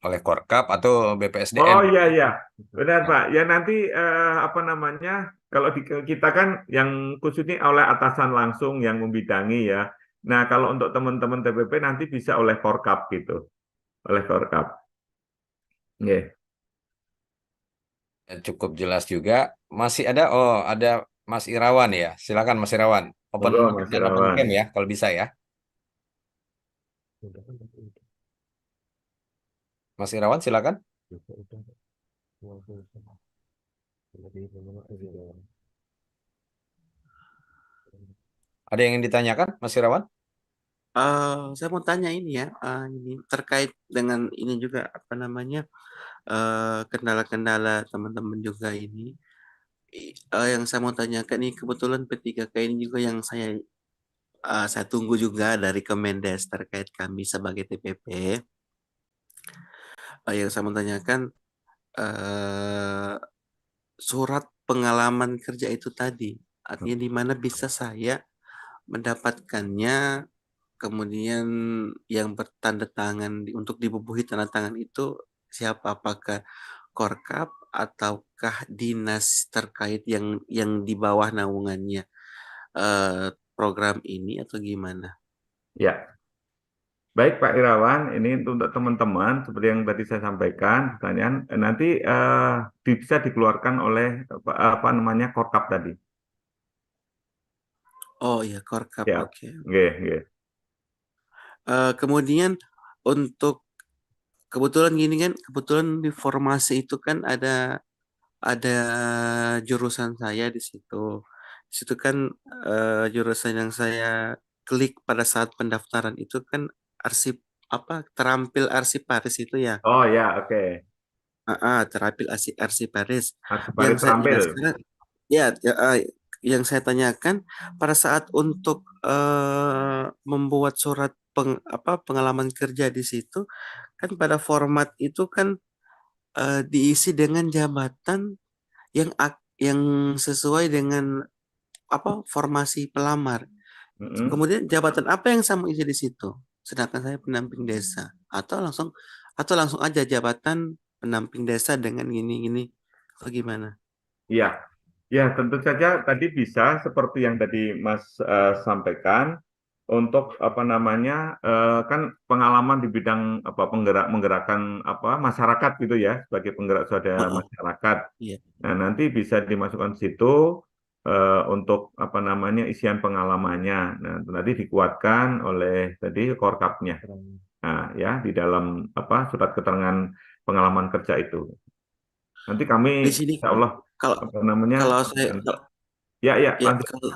oleh Korkap atau BPSDM? Oh iya iya, benar Pak. Ya nanti apa namanya? Kalau di kita kan yang khususnya oleh atasan langsung yang membidangi ya. Nah kalau untuk teman-teman TPP nanti bisa oleh Korkap gitu, oleh Korkap. Nggih. Cukup jelas juga. Masih ada, ada Mas Irawan ya. Silakan Mas Irawan. Open Monggo mic Mas dan open Irawan. cam ya, kalau bisa ya. Mas Irawan, silakan. Ada yang ingin ditanyakan, Mas Irawan? Saya mau tanya ini ya, ini terkait dengan ini juga apa namanya kendala-kendala teman-teman juga ini. Yang saya mau tanyakan ini kebetulan P3K ini juga yang saya tunggu juga dari Kemendes terkait kami sebagai TPP. Yang saya mau tanyakan surat pengalaman kerja itu tadi, artinya di mana bisa saya mendapatkannya. Kemudian yang bertanda tangan untuk dibubuhi tanda tangan itu siapa? Apakah Korkap ataukah dinas terkait yang di bawah naungannya program ini atau gimana? Ya, baik Pak Irawan. Ini untuk teman-teman seperti yang tadi saya sampaikan, pertanyaan nanti bisa dikeluarkan oleh apa namanya Korkap tadi. Oh iya Korkap, Ya, oke. nggih, nggih. Kemudian untuk kebetulan gini kan, kebetulan di formasi itu kan ada jurusan saya di situ. Di situ kan jurusan yang saya klik pada saat pendaftaran itu kan arsip terampil arsiparis itu ya. Oh ya, oke. Terampil arsiparis. Yang Aksepari saya terampil. sekarang yang saya tanyakan pada saat untuk membuat surat pengalaman kerja di situ kan pada format itu kan diisi dengan jabatan yang sesuai dengan formasi pelamar. Mm-mm. Kemudian jabatan apa yang saya mau isi di situ? Sedangkan saya pendamping desa atau langsung aja jabatan pendamping desa dengan gini-gini atau gimana? Iya, ya tentu saja tadi bisa seperti yang tadi Mas sampaikan untuk apa namanya kan pengalaman di bidang apa menggerakkan apa masyarakat gitu ya sebagai penggerak swadaya Heeh, masyarakat. iya. Nah, nanti bisa dimasukkan di situ untuk apa namanya isian pengalamannya. Nah, nanti dikuatkan oleh tadi korkapnya. Nah, ya di dalam apa surat keterangan pengalaman kerja itu. Nanti kami Di sini insya Allah kalau apa namanya kalau saya akan ya ya ya lanjut. kalau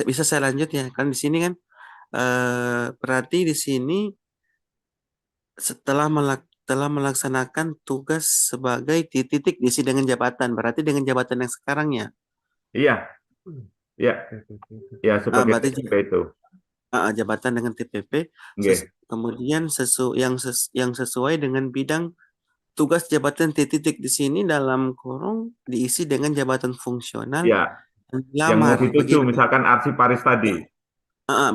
bisa saya lanjut ya kan di sini kan berarti di sini telah melaksanakan tugas sebagai titik diisi dengan jabatan berarti dengan jabatan yang sekarang ya. Iya, ya, ya sebagai Berarti TP itu. jabatan dengan TPP Nggih. kemudian yang sesuai dengan bidang tugas jabatan titik di sini dalam kurung diisi dengan jabatan fungsional Ya, dan yang mau lamar dituju begitu. misalkan arsiparis tadi.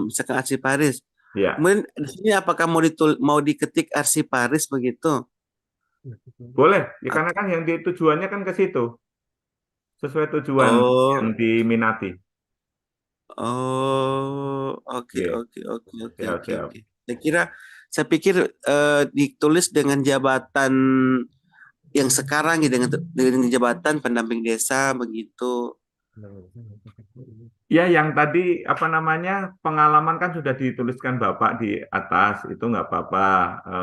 Misalkan arsiparis. Ya, Kemudian di sini apakah mau diketik arsiparis begitu? boleh. Ya karena Atau kan yang tujuannya kan ke situ, sesuai tujuan yang oh diminati. oke Nggih. oke oke oke Siap, oke siap. oke. Saya pikir ditulis dengan jabatan yang sekarang gitu dengan jabatan pendamping desa begitu. Ya, yang tadi apa namanya pengalaman kan sudah dituliskan Bapak di atas, itu nggak apa-apa.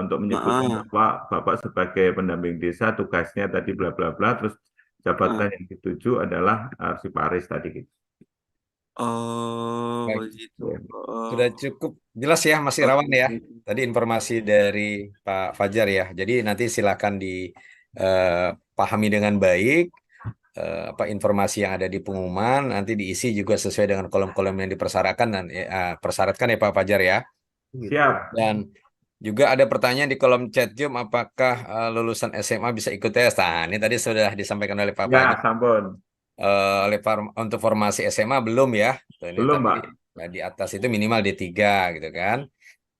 Untuk menyebutkan Heeh, Bapak sebagai pendamping desa, tugasnya tadi bla bla bla, terus jabatan heeh. yang dituju adalah arsiparis tadi gitu. Oh Baik, begitu. Ya. sudah Oh cukup jelas ya Mas oke Irawan ya. oke. Tadi informasi dari Pak Fajar ya. Jadi nanti silakan dipahami dengan baik apa informasi yang ada di pengumuman, nanti diisi juga sesuai dengan kolom-kolom yang dipersyaratkan dan persyaratkan ya Pak Fajar ya. Siap. Dan juga ada pertanyaan di kolom chat Zoom, apakah lulusan SMA bisa ikut tes? Nah, ini tadi sudah disampaikan oleh Pak Fajar. Ya, sampun. Untuk formasi SMA belum ya. Tuh, ini Belum, tapi Pak. nah, di atas itu minimal D3 gitu kan.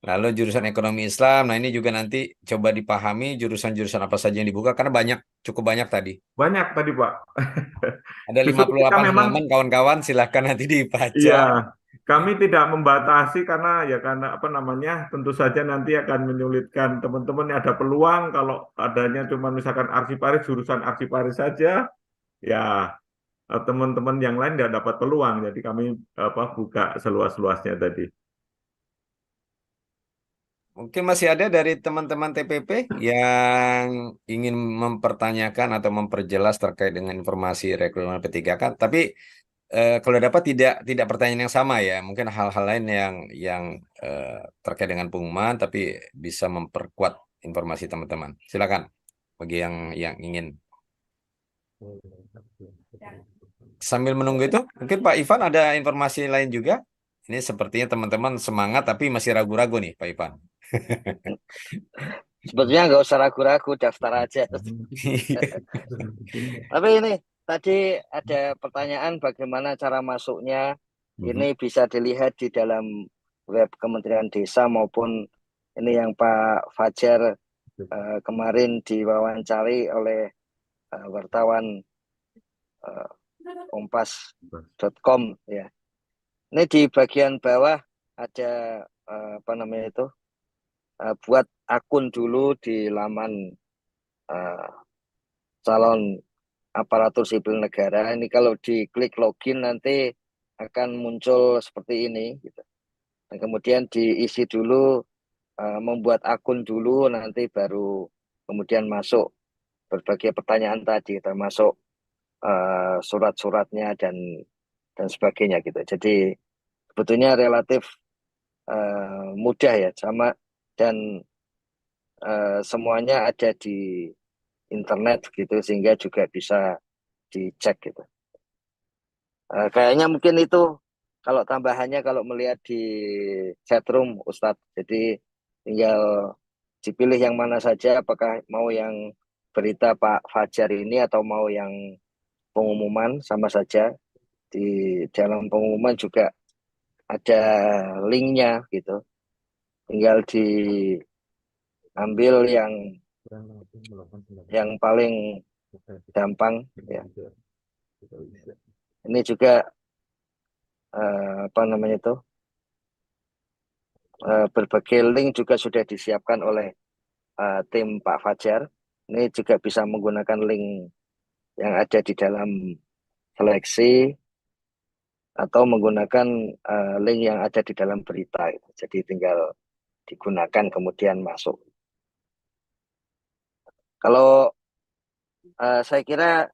Lalu jurusan ekonomi Islam, nah ini juga nanti coba dipahami jurusan-jurusan apa saja yang dibuka karena cukup banyak tadi. Banyak tadi, Pak. Ada Justru kita 58 memang, halaman kawan-kawan, silahkan nanti dibaca. iya, kami tidak membatasi karena apa namanya, tentu saja nanti akan menyulitkan teman-teman yang ada peluang kalau adanya cuma misalkan arsiparis, jurusan arsiparis saja, ya teman-teman yang lain tidak dapat peluang. Jadi kami apa buka seluas-luasnya tadi. Mungkin masih ada dari teman-teman TPP yang ingin mempertanyakan atau memperjelas terkait dengan informasi rekrutmen P3K. Tapi kalau dapat tidak pertanyaan yang sama ya, mungkin hal-hal lain yang eh, terkait dengan pengumuman, tapi bisa memperkuat informasi teman-teman. Silakan bagi yang ingin. Sambil menunggu itu, mungkin Pak Ivan ada informasi lain juga. Ini sepertinya teman-teman semangat, tapi masih ragu-ragu nih, Pak Ivan. Sebetulnya nggak usah ragu-ragu, daftar aja. Tapi ini tadi ada pertanyaan bagaimana cara masuknya. Ini bisa dilihat di dalam web Kementerian Desa maupun ini yang Pak Fajar kemarin diwawancari oleh wartawan kompas.com ya. Ini di bagian bawah ada apa namanya itu buat akun dulu di laman calon aparatur sipil negara. Ini kalau diklik login nanti akan muncul seperti ini gitu. Dan kemudian diisi dulu, membuat akun dulu, nanti baru kemudian masuk berbagai pertanyaan tadi, termasuk surat-suratnya dan sebagainya gitu. Jadi sebetulnya relatif mudah ya, sama, dan semuanya ada di internet gitu, sehingga juga bisa dicek gitu. Kayaknya mungkin itu kalau tambahannya, kalau melihat di chatroom Ustadz. Jadi tinggal dipilih yang mana saja, apakah mau yang berita Pak Fajar ini atau mau yang pengumuman, sama saja. Di dalam pengumuman juga ada linknya gitu. Tinggal diambil yang paling gampang ya. Ini juga apa namanya itu, berbagai link juga sudah disiapkan oleh tim Pak Fajar. Ini juga bisa menggunakan link yang ada di dalam seleksi, atau menggunakan link yang ada di dalam berita gitu. Jadi tinggal digunakan kemudian masuk. Kalau saya kira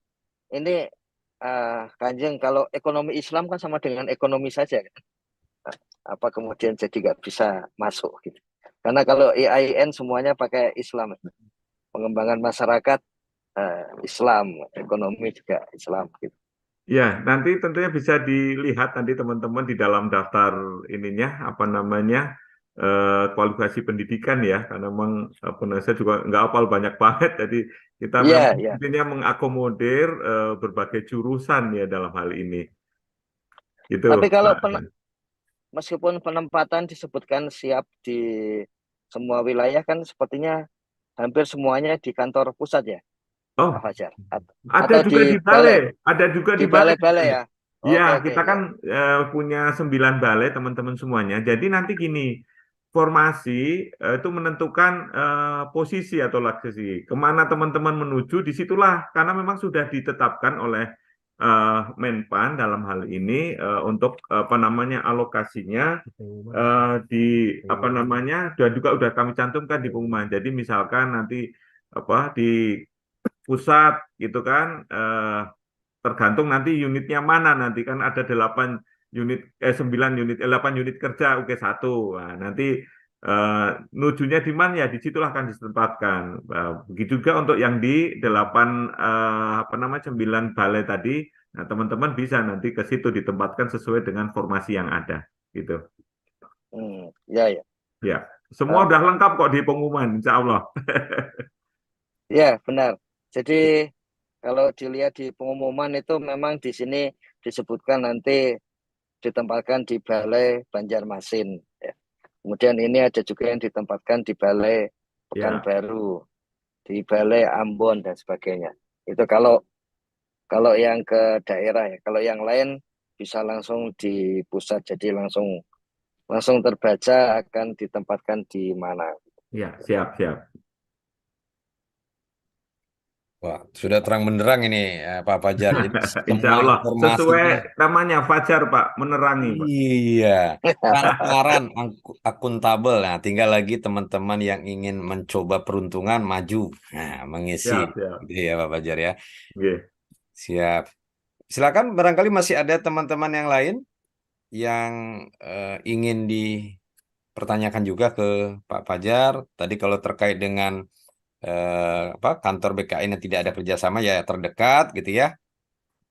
ini Kanjeng, kalau ekonomi Islam kan sama dengan ekonomi saja kan? Apa kemudian jadi nggak bisa masuk gitu? Karena kalau EIN semuanya pakai Islam, pengembangan masyarakat Islam, ekonomi juga Islam gitu. Ya, nanti tentunya bisa dilihat nanti teman-teman di dalam daftar ininya, apa namanya, kualifikasi pendidikan ya, karena memang saya juga nggak hafal banyak banget, jadi kita memang Iya. intinya mengakomodir berbagai jurusan ya dalam hal ini. Gitu, Tapi kalau Pak. meskipun penempatan disebutkan siap di semua wilayah, kan sepertinya hampir semuanya di kantor pusat ya, Oh, Pak Fajar. ada Atau juga di di balai, balai, ada juga di di balai. balai-balai ya. Oke, Ya, oke, kita ya. kan punya 9 balai teman-teman semuanya. Jadi nanti gini, formasi itu menentukan posisi atau lokasi kemana teman-teman menuju. Disitulah karena memang sudah ditetapkan oleh Menpan dalam hal ini untuk apa namanya alokasinya di apa namanya dan juga udah kami cantumkan di pengumuman. Jadi misalkan nanti apa di pusat gitu kan. Tergantung nanti unitnya mana, nanti kan ada 9 unit 8 unit kerja UK1. Nah, nanti nujunya di mana ya disitulah akan ditempatkan. Begitu juga untuk yang di 8 apa namanya 9 balai tadi. Nah, teman-teman bisa nanti ke situ ditempatkan sesuai dengan formasi yang ada gitu. Ya, ya. Ya, semua udah lengkap kok di pengumuman, insya Allah. Ya, benar. Jadi kalau dilihat di pengumuman itu memang di sini disebutkan nanti ditempatkan di Balai Banjarmasin. Ya. Kemudian ini ada juga yang ditempatkan di Balai Ya, Pekanbaru, di Balai Ambon dan sebagainya. Itu kalau yang ke daerah ya. Kalau yang lain bisa langsung di pusat, jadi langsung terbaca akan ditempatkan di mana. ya, siap. Wah, sudah terang benderang ini Pak Fajar. Jadi Insya semua Allah sesuai informasinya, namanya Fajar Pak, menerangi Pak. iya, transparan, akuntabel. Nah, tinggal lagi teman-teman yang ingin mencoba peruntungan maju, nah, mengisi, Siap. gitu ya Pak Fajar ya. Oke. Siap. Silakan, barangkali masih ada teman-teman yang lain yang ingin dipertanyakan juga ke Pak Fajar. Tadi kalau terkait dengan kantor BKN yang tidak ada kerjasama ya terdekat gitu ya.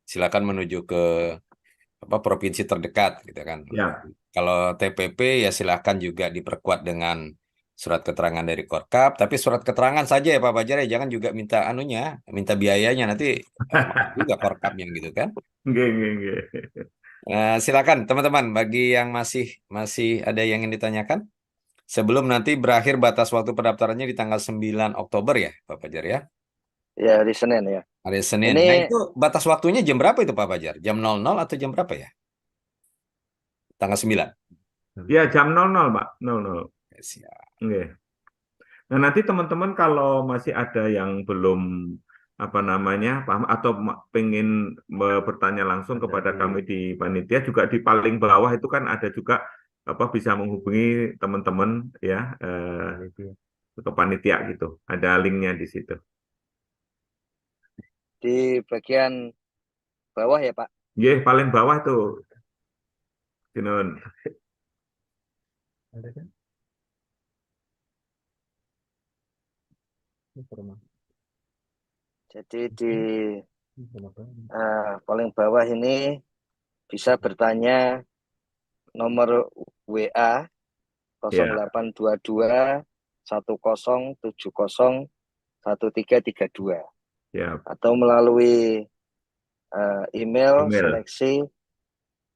Silakan menuju ke provinsi terdekat gitu kan. Ya, Kalau TPP ya silakan juga diperkuat dengan surat keterangan dari Korkap, tapi surat keterangan saja ya Pak Fajar ya, jangan juga minta anunya, minta biayanya nanti mahal juga Korkapnya gitu kan. Nggih. Silakan teman-teman bagi yang masih masih ada yang ingin ditanyakan sebelum nanti berakhir batas waktu pendaftarannya di tanggal 9 Oktober ya Pak Fajar ya. Ya, hari Senin ya. Hari Senin. Ini Nah, itu batas waktunya jam berapa itu Pak Fajar? Jam 00 atau jam berapa ya? Tanggal 9. Ya, jam 00 Pak, 00. Ya, siap. Nggih. Nah, nanti teman-teman kalau masih ada yang belum apa namanya paham atau pengen bertanya langsung kepada kami di panitia juga di paling bawah itu kan ada juga bisa menghubungi teman-teman ya ke panitia gitu. Ada linknya di situ. Di bagian bawah ya Pak. Iya, paling bawah tuh. Sinun. Jadi di paling bawah ini bisa bertanya nomor WA Ya, 0822 1070 1332 ya, atau melalui email email.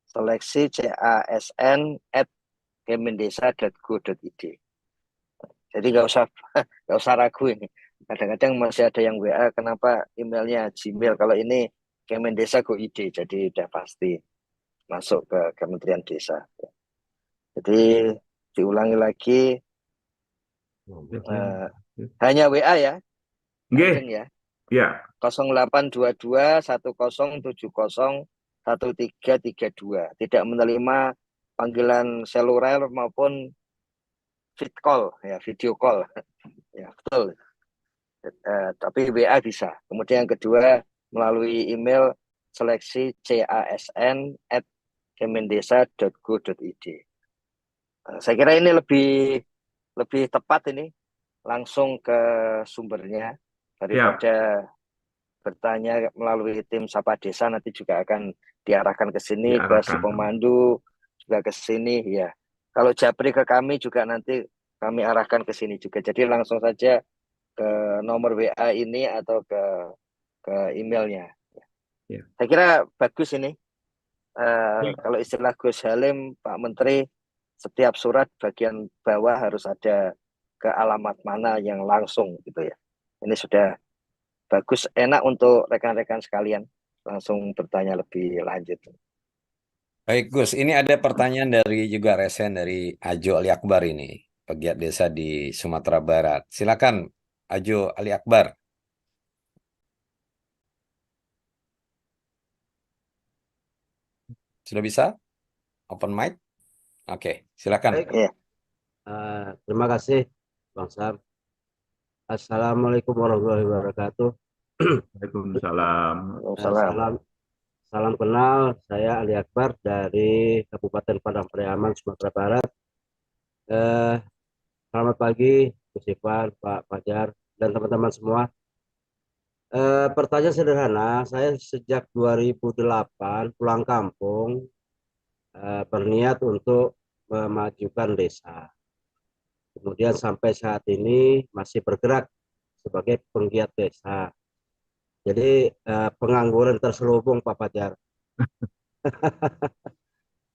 seleksi casn@kemendesa.go.id. Jadi nggak usah ragu ini. Kadang-kadang masih ada yang WA, kenapa emailnya Gmail? Kalau ini Kemendesa.go.id, jadi udah pasti masuk ke Kementerian Desa. Jadi diulangi lagi, hanya WA ya, Nggih, Kanjeng ya. ya, 0822 1070 1332. Tidak menerima panggilan seluler maupun vid call ya, video call. Ya, betul. Tapi WA bisa. Kemudian yang kedua melalui email seleksi casn@kemendesa.go.id. Saya kira ini lebih tepat ini langsung ke sumbernya siap, daripada bertanya melalui tim Sapa Desa, nanti juga akan diarahkan ke sini, ke si diarahkan. pemandu juga ke sini ya. Kalau japri ke kami juga nanti kami arahkan ke sini juga. Jadi langsung saja ke nomor WA ini atau ke emailnya. Ya. Saya kira bagus ini. Ya. Kalau istilah Gus Halim, Pak Menteri, setiap surat bagian bawah harus ada ke alamat mana yang langsung gitu ya. Ini sudah bagus, enak untuk rekan-rekan sekalian langsung bertanya lebih lanjut. Baik Gus, ini ada pertanyaan dari juga resen dari Ajo Ali Akbar ini, pegiat desa di Sumatera Barat. Silakan Ajo Ali Akbar. Sudah bisa? Open mic? Oke, silakan. Baik, Ya, terima kasih Bang Sam. Assalamualaikum warahmatullahi wabarakatuh. Waalaikumsalam. salam. Salam kenal, saya Ali Akbar dari Kabupaten Padang Pariaman, Sumatera Barat. Selamat pagi, Gus Ivan, Pak Fajar, dan teman-teman semua. Pertanyaan sederhana, saya sejak 2008 pulang kampung, berniat untuk memajukan desa. Kemudian sampai saat ini masih bergerak sebagai penggiat desa. Jadi pengangguran terselubung Pak Fajar.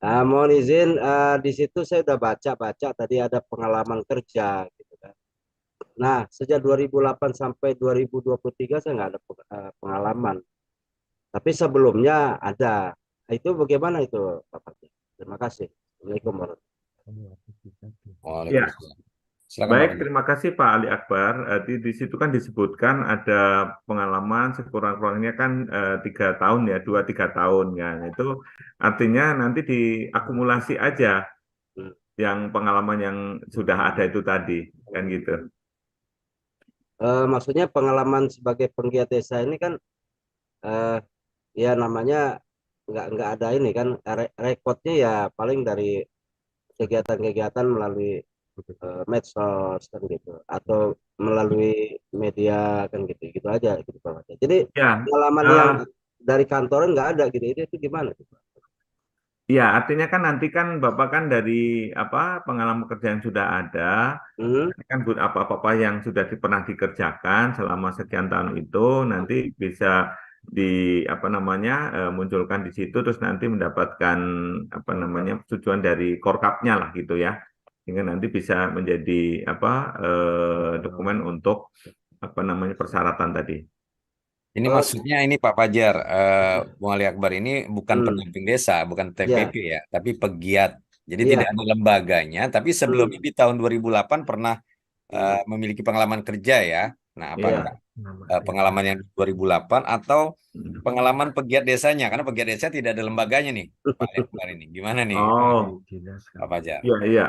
Mohon izin, di situ saya udah baca tadi ada pengalaman kerja gitu kan. Nah, sejak 2008 sampai 2023 saya nggak ada pengalaman. Tapi sebelumnya ada. Itu bagaimana itu Pak Fajar? Terima kasih. Assalamualaikum warahmatullahi wabarakatuh. Ya, Waalaikumsalam. Silakan Pak baik, Fajar. terima kasih Pak Ali Akbar. Di situ kan disebutkan ada pengalaman sekurang-kurangnya kan 3 tahun ya, 2-3 tahun kan. Itu artinya nanti diakumulasi aja yang pengalaman yang sudah ada itu tadi, kan gitu. Maksudnya pengalaman sebagai penggiat desa ini kan ya namanya nggak ada ini kan rekodnya ya paling dari kegiatan-kegiatan melalui medsos kan gitu atau melalui media kan gitu aja gitu Pak. Jadi Ya, pengalaman yang eh, dari kantoran nggak ada gitu itu gimana tuh Pak? ya, artinya kan nanti kan Bapak kan dari pengalaman kerja yang sudah ada, Hmm? kan apa-apa yang sudah pernah dikerjakan selama sekian tahun itu nanti bisa di munculkan di situ terus nanti mendapatkan persetujuan dari Korkapnya lah gitu ya, sehingga nanti bisa menjadi dokumen untuk persyaratan tadi. Ini Kalau maksudnya ini Pak Fajar, Bung Ali Akbar ini bukan hmm, pendamping desa, bukan TPP ya ya, tapi pegiat. Jadi tidak iya ada lembaganya, tapi sebelumnya hmm, di tahun 2008 pernah memiliki pengalaman kerja ya. Nah, Iya. apakah pengalaman yang 2008 atau pengalaman pegiat desanya? Karena pegiat desa tidak ada lembaganya nih, Pak Lempar ini. Gimana nih, Oh, Pak Fajar? iya, iya.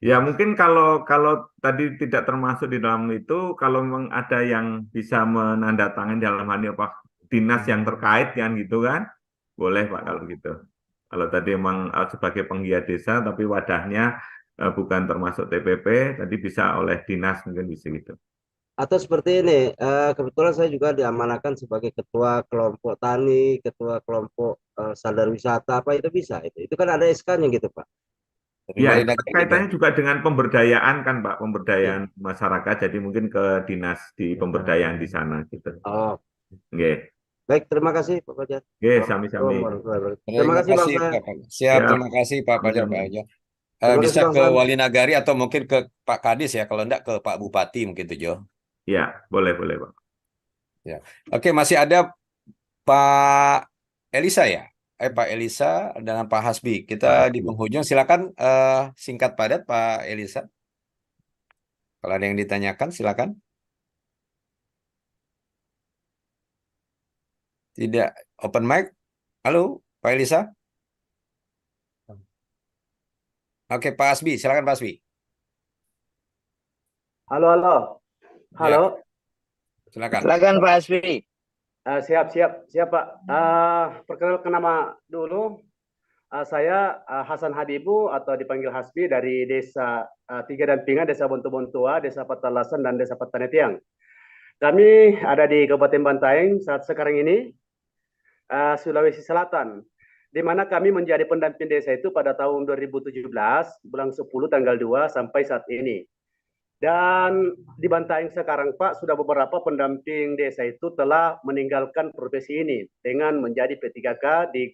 Ya, mungkin kalau kalau tadi tidak termasuk di dalam itu, kalau memang ada yang bisa menandatangani dalam hal ini apa dinas yang terkait kan gitu kan, boleh Pak kalau gitu. Kalau tadi memang sebagai penggiat desa tapi wadahnya bukan termasuk TPP, tadi bisa oleh dinas mungkin bisa gitu. Atau seperti ini, kebetulan saya juga diamanahkan sebagai ketua kelompok tani, ketua kelompok sadar wisata, apa itu bisa? Itu kan ada SK-nya gitu, Pak. Dari Ya, Wali itu Nagari kaitannya berarti. juga dengan pemberdayaan kan Pak, Iya. pemberdayaan masyarakat. Jadi mungkin ke dinas di pemberdayaan di sana gitu. Oh, Oke, baik, terima kasih Pak Fajar. oke, Assalamualaikum sami-sami. warahmatullahi wabarakatuh. Terima Terima kasih Bang kasih, Saya. Pak. Siap, Ya, terima kasih Pak Fajar, Pak Fajar. Terima kasih Bisa Bang ke Sam. Wali Nagari atau mungkin ke Pak Kadis ya, kalau enggak ke Pak Bupati mungkin tuh, Jo. ya, boleh, boleh Pak. Ya. Oke, masih ada Pak Elisa ya? Pak Elisa dengan Pak Hasbi. Kita Pak di Hasbi. penghujung, silakan singkat padat Pak Elisa. Kalau ada yang ditanyakan, silakan. Tidak open mic. Halo, Pak Elisa. Oke, Pak Hasbi, silakan Pak Hasbi. Halo, halo. Ya, Halo. silakan. Silakan Pak Asfi. Siap, Pak. Perkenalkan nama dulu. Saya Hasan Habibu atau dipanggil Hasbi dari Desa Tiga Dampingan, Desa Bontu-Bontua, Desa Patalasan, dan Desa Patanetiang. Kami ada di Kabupaten Bantaeng saat sekarang ini, Sulawesi Selatan, di mana kami menjadi pendamping desa itu pada tahun 2017, bulan 10 tanggal 2 sampai saat ini. Dan di Bantaeng sekarang Pak, sudah beberapa pendamping desa itu telah meninggalkan profesi ini dengan menjadi P3K di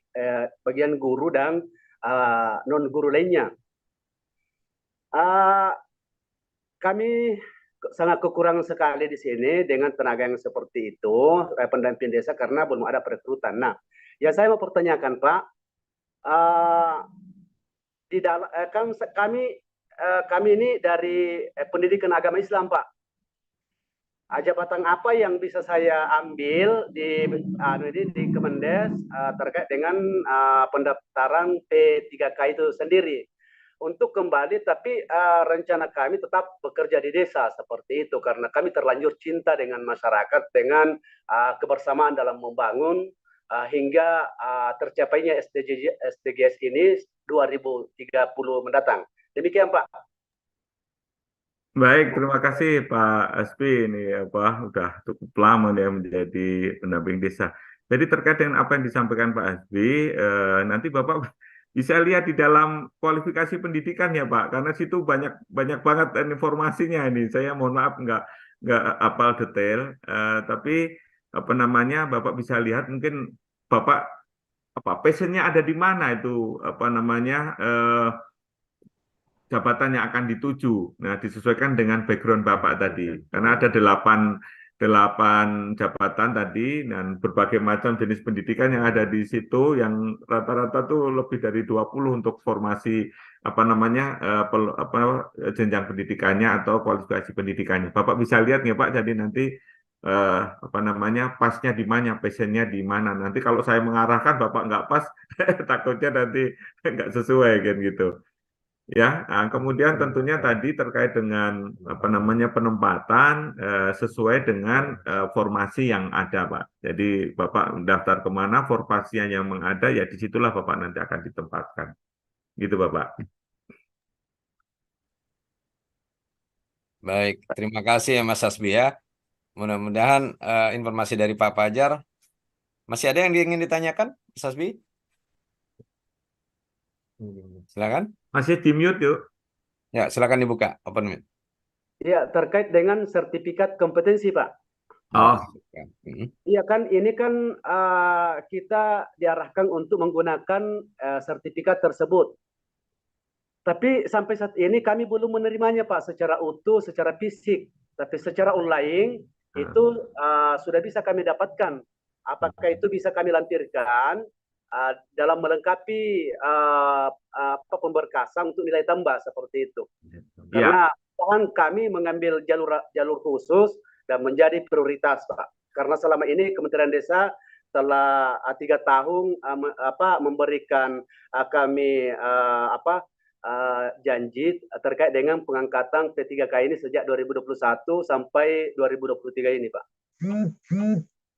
bagian guru dan non-guru lainnya. Kami sangat kekurangan sekali di sini dengan tenaga yang seperti itu, pendamping desa, karena belum ada perekrutan. Nah, yang saya mau pertanyakan Pak, di dalam kan kami ini dari pendidikan agama Islam Pak. Jabatan apa yang bisa saya ambil di Kemendes terkait dengan pendaftaran P3K itu sendiri untuk kembali, tapi rencana kami tetap bekerja di desa seperti itu karena kami terlanjur cinta dengan masyarakat, dengan kebersamaan dalam membangun hingga tercapainya SDGs ini 2030 mendatang. Demikian Pak. Baik, terima kasih Pak Aspi ini udah cukup lama ya menjadi pendamping desa. Jadi terkait dengan apa yang disampaikan Pak Aspi, nanti Bapak bisa lihat di dalam kualifikasi pendidikan ya Pak, karena situ banyak banyak banget informasinya ini. Saya mohon maaf nggak hafal detail, tapi apa namanya Bapak bisa lihat mungkin Bapak passionnya ada di mana itu apa namanya jabatan yang akan dituju. Nah, disesuaikan dengan background Bapak tadi. Karena ada delapan jabatan tadi dan berbagai macam jenis pendidikan yang ada di situ yang rata-rata tuh lebih dari 20 untuk formasi apa namanya jenjang pendidikannya atau kualifikasi pendidikannya. Bapak bisa lihat nggak Pak? Jadi nanti apa namanya pasnya di mana, passionnya di mana. Nanti kalau saya mengarahkan Bapak nggak pas, takutnya nanti nggak sesuai kan gitu. Ya, kemudian tentunya tadi terkait dengan apa namanya penempatan sesuai dengan formasi yang ada, Pak. Jadi Bapak daftar kemana, formasi yang ada, ya disitulah Bapak nanti akan ditempatkan. Gitu, Bapak. Baik, terima kasih ya Mas Hasbi ya. Mudah-mudahan informasi dari Pak Fajar. Masih ada yang ingin ditanyakan, Mas Hasbi? Silakan. Masih di mute, yuk. Ya, silakan dibuka. Open mic. Ya, terkait dengan sertifikat kompetensi Pak. Oh, Iya kan, ini kan kita diarahkan untuk menggunakan sertifikat tersebut. Tapi sampai saat ini kami belum menerimanya Pak secara utuh, secara fisik. Tapi secara online itu sudah bisa kami dapatkan. Apakah itu bisa kami lampirkan dalam melengkapi pemberkasan untuk nilai tambah seperti itu. Karena kami mengambil jalur khusus dan menjadi prioritas, Pak. Karena selama ini Kementerian Desa telah 3 tahun memberikan kami janji terkait dengan pengangkatan P3K ini sejak 2021 sampai 2023 ini, Pak.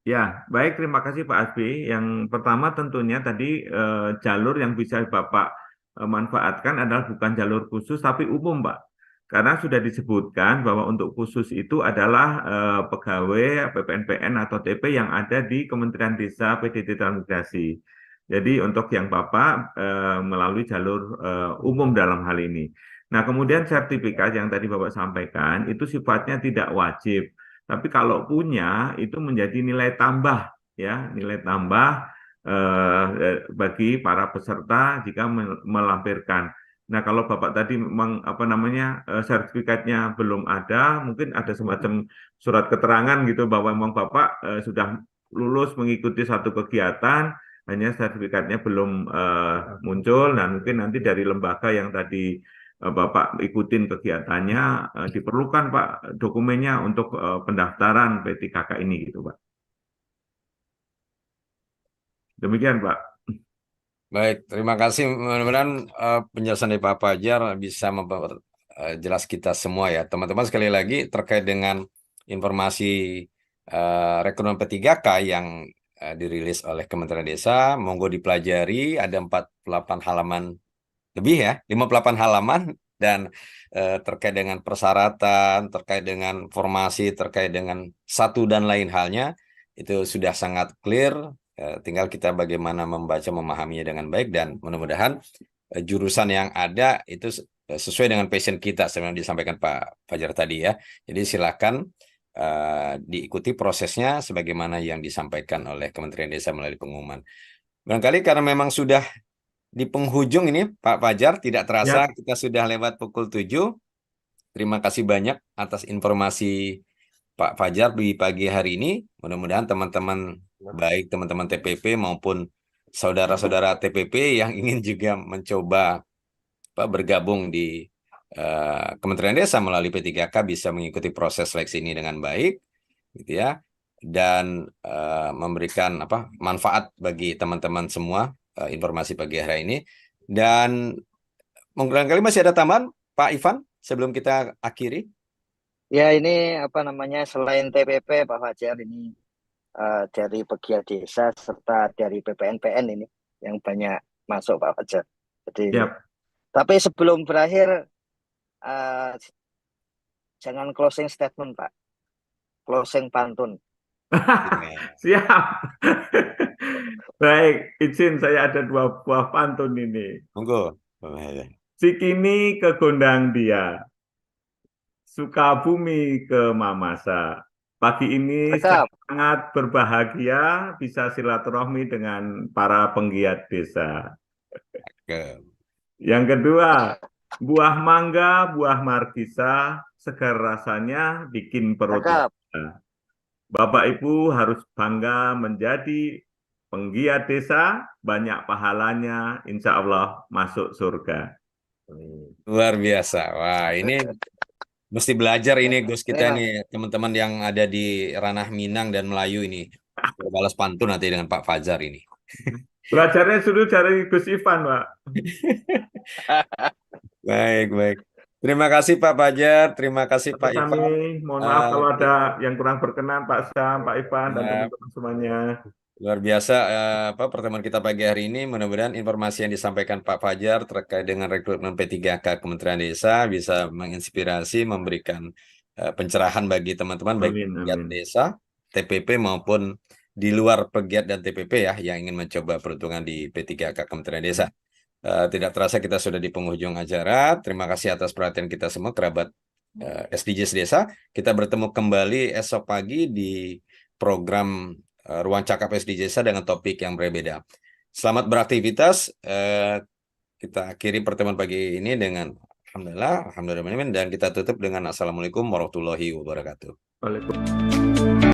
Ya, baik, terima kasih Pak Asbi. Yang pertama tentunya tadi jalur yang bisa Bapak manfaatkan adalah bukan jalur khusus tapi umum, Pak. Karena sudah disebutkan bahwa untuk khusus itu adalah pegawai PPNPN atau TP yang ada di Kementerian Desa PDT Transmigrasi. Jadi untuk yang Bapak melalui jalur umum dalam hal ini. Nah, kemudian sertifikat yang tadi Bapak sampaikan itu sifatnya tidak wajib. Tapi kalau punya itu menjadi nilai tambah, ya, nilai tambah bagi para peserta jika melampirkan. Nah, kalau Bapak tadi memang sertifikatnya belum ada, mungkin ada semacam surat keterangan gitu bahwa memang Bapak sudah lulus mengikuti satu kegiatan, hanya sertifikatnya belum muncul. Nah, mungkin nanti dari lembaga yang tadi Bapak ikutin kegiatannya, diperlukan Pak dokumennya untuk pendaftaran P3K ini gitu Pak. Demikian Pak. Baik, terima kasih. Mudah-mudahan penjelasan dari Pak Fajar bisa memperjelas kita semua ya. Teman-teman, sekali lagi terkait dengan informasi rekrutmen P3K yang dirilis oleh Kementerian Desa, monggo dipelajari, ada 48 halaman lebih ya, 58 halaman, dan terkait dengan persyaratan, terkait dengan formasi, terkait dengan satu dan lain halnya, itu sudah sangat clear. Tinggal kita bagaimana membaca, memahaminya dengan baik, dan mudah-mudahan jurusan yang ada itu sesuai dengan passion kita, sebenarnya disampaikan Pak Fajar tadi ya. Jadi silakan diikuti prosesnya sebagaimana yang disampaikan oleh Kementerian Desa melalui pengumuman. Barangkali karena memang sudah di penghujung ini Pak Fajar, tidak terasa kita sudah lewat pukul 7. Terima kasih banyak atas informasi Pak Fajar di pagi hari ini. Mudah-mudahan teman-teman, baik teman-teman TPP maupun saudara-saudara TPP yang ingin juga mencoba bergabung di Kementerian Desa melalui P3K bisa mengikuti proses seleksi ini dengan baik, gitu ya, dan memberikan manfaat bagi teman-teman semua. Informasi pagi hari ini. Dan barangkali masih ada tambahan Pak Ivan sebelum kita akhiri? Ya, ini selain TPP Pak Fajar, ini dari pegiat desa serta dari PPNPN ini yang banyak masuk Pak Fajar. Jadi tapi sebelum berakhir jangan closing statement Pak, closing pantun. Siap. Baik, izin saya ada 2 buah pantun ini. Monggo. Sikini ke gondang dia, Sukabumi ke Mamasa. Pagi ini saya sangat berbahagia bisa silaturahmi dengan para penggiat desa. Yang kedua, buah mangga, buah markisa, segar rasanya bikin perut. Bapak Ibu harus bangga menjadi penggiat desa, banyak pahalanya, insya Allah masuk surga. Luar biasa. Wah, ini mesti belajar ini Gus kita nih, teman-teman yang ada di ranah Minang dan Melayu ini. Balas pantun nanti dengan Pak Fajar ini. Belajarnya sudah dari Gus Ivan, Pak. Baik, baik. Terima kasih Pak Fajar, terima kasih Pak Ivan. Mohon maaf kalau ada yang kurang berkenan Pak Sam, Pak Ivan, dan teman-teman semuanya. Luar biasa pertemuan kita pagi hari ini. Mudah-mudahan informasi yang disampaikan Pak Fajar terkait dengan rekrutmen P3K Kementerian Desa bisa menginspirasi, memberikan pencerahan bagi teman-teman baik pegiat desa, TPP maupun di luar pegiat dan TPP ya yang ingin mencoba peruntungan di P3K Kementerian Desa. Tidak terasa kita sudah di penghujung acara. Terima kasih atas perhatian kita semua kerabat SDGs Desa. Kita bertemu kembali esok pagi di program Ruang Cakap SDGs Desa dengan topik yang berbeda. Selamat beraktivitas. Kita akhiri pertemuan pagi ini dengan alhamdulillah, dan kita tutup dengan assalamualaikum warahmatullahi wabarakatuh. Waalaikumsalam.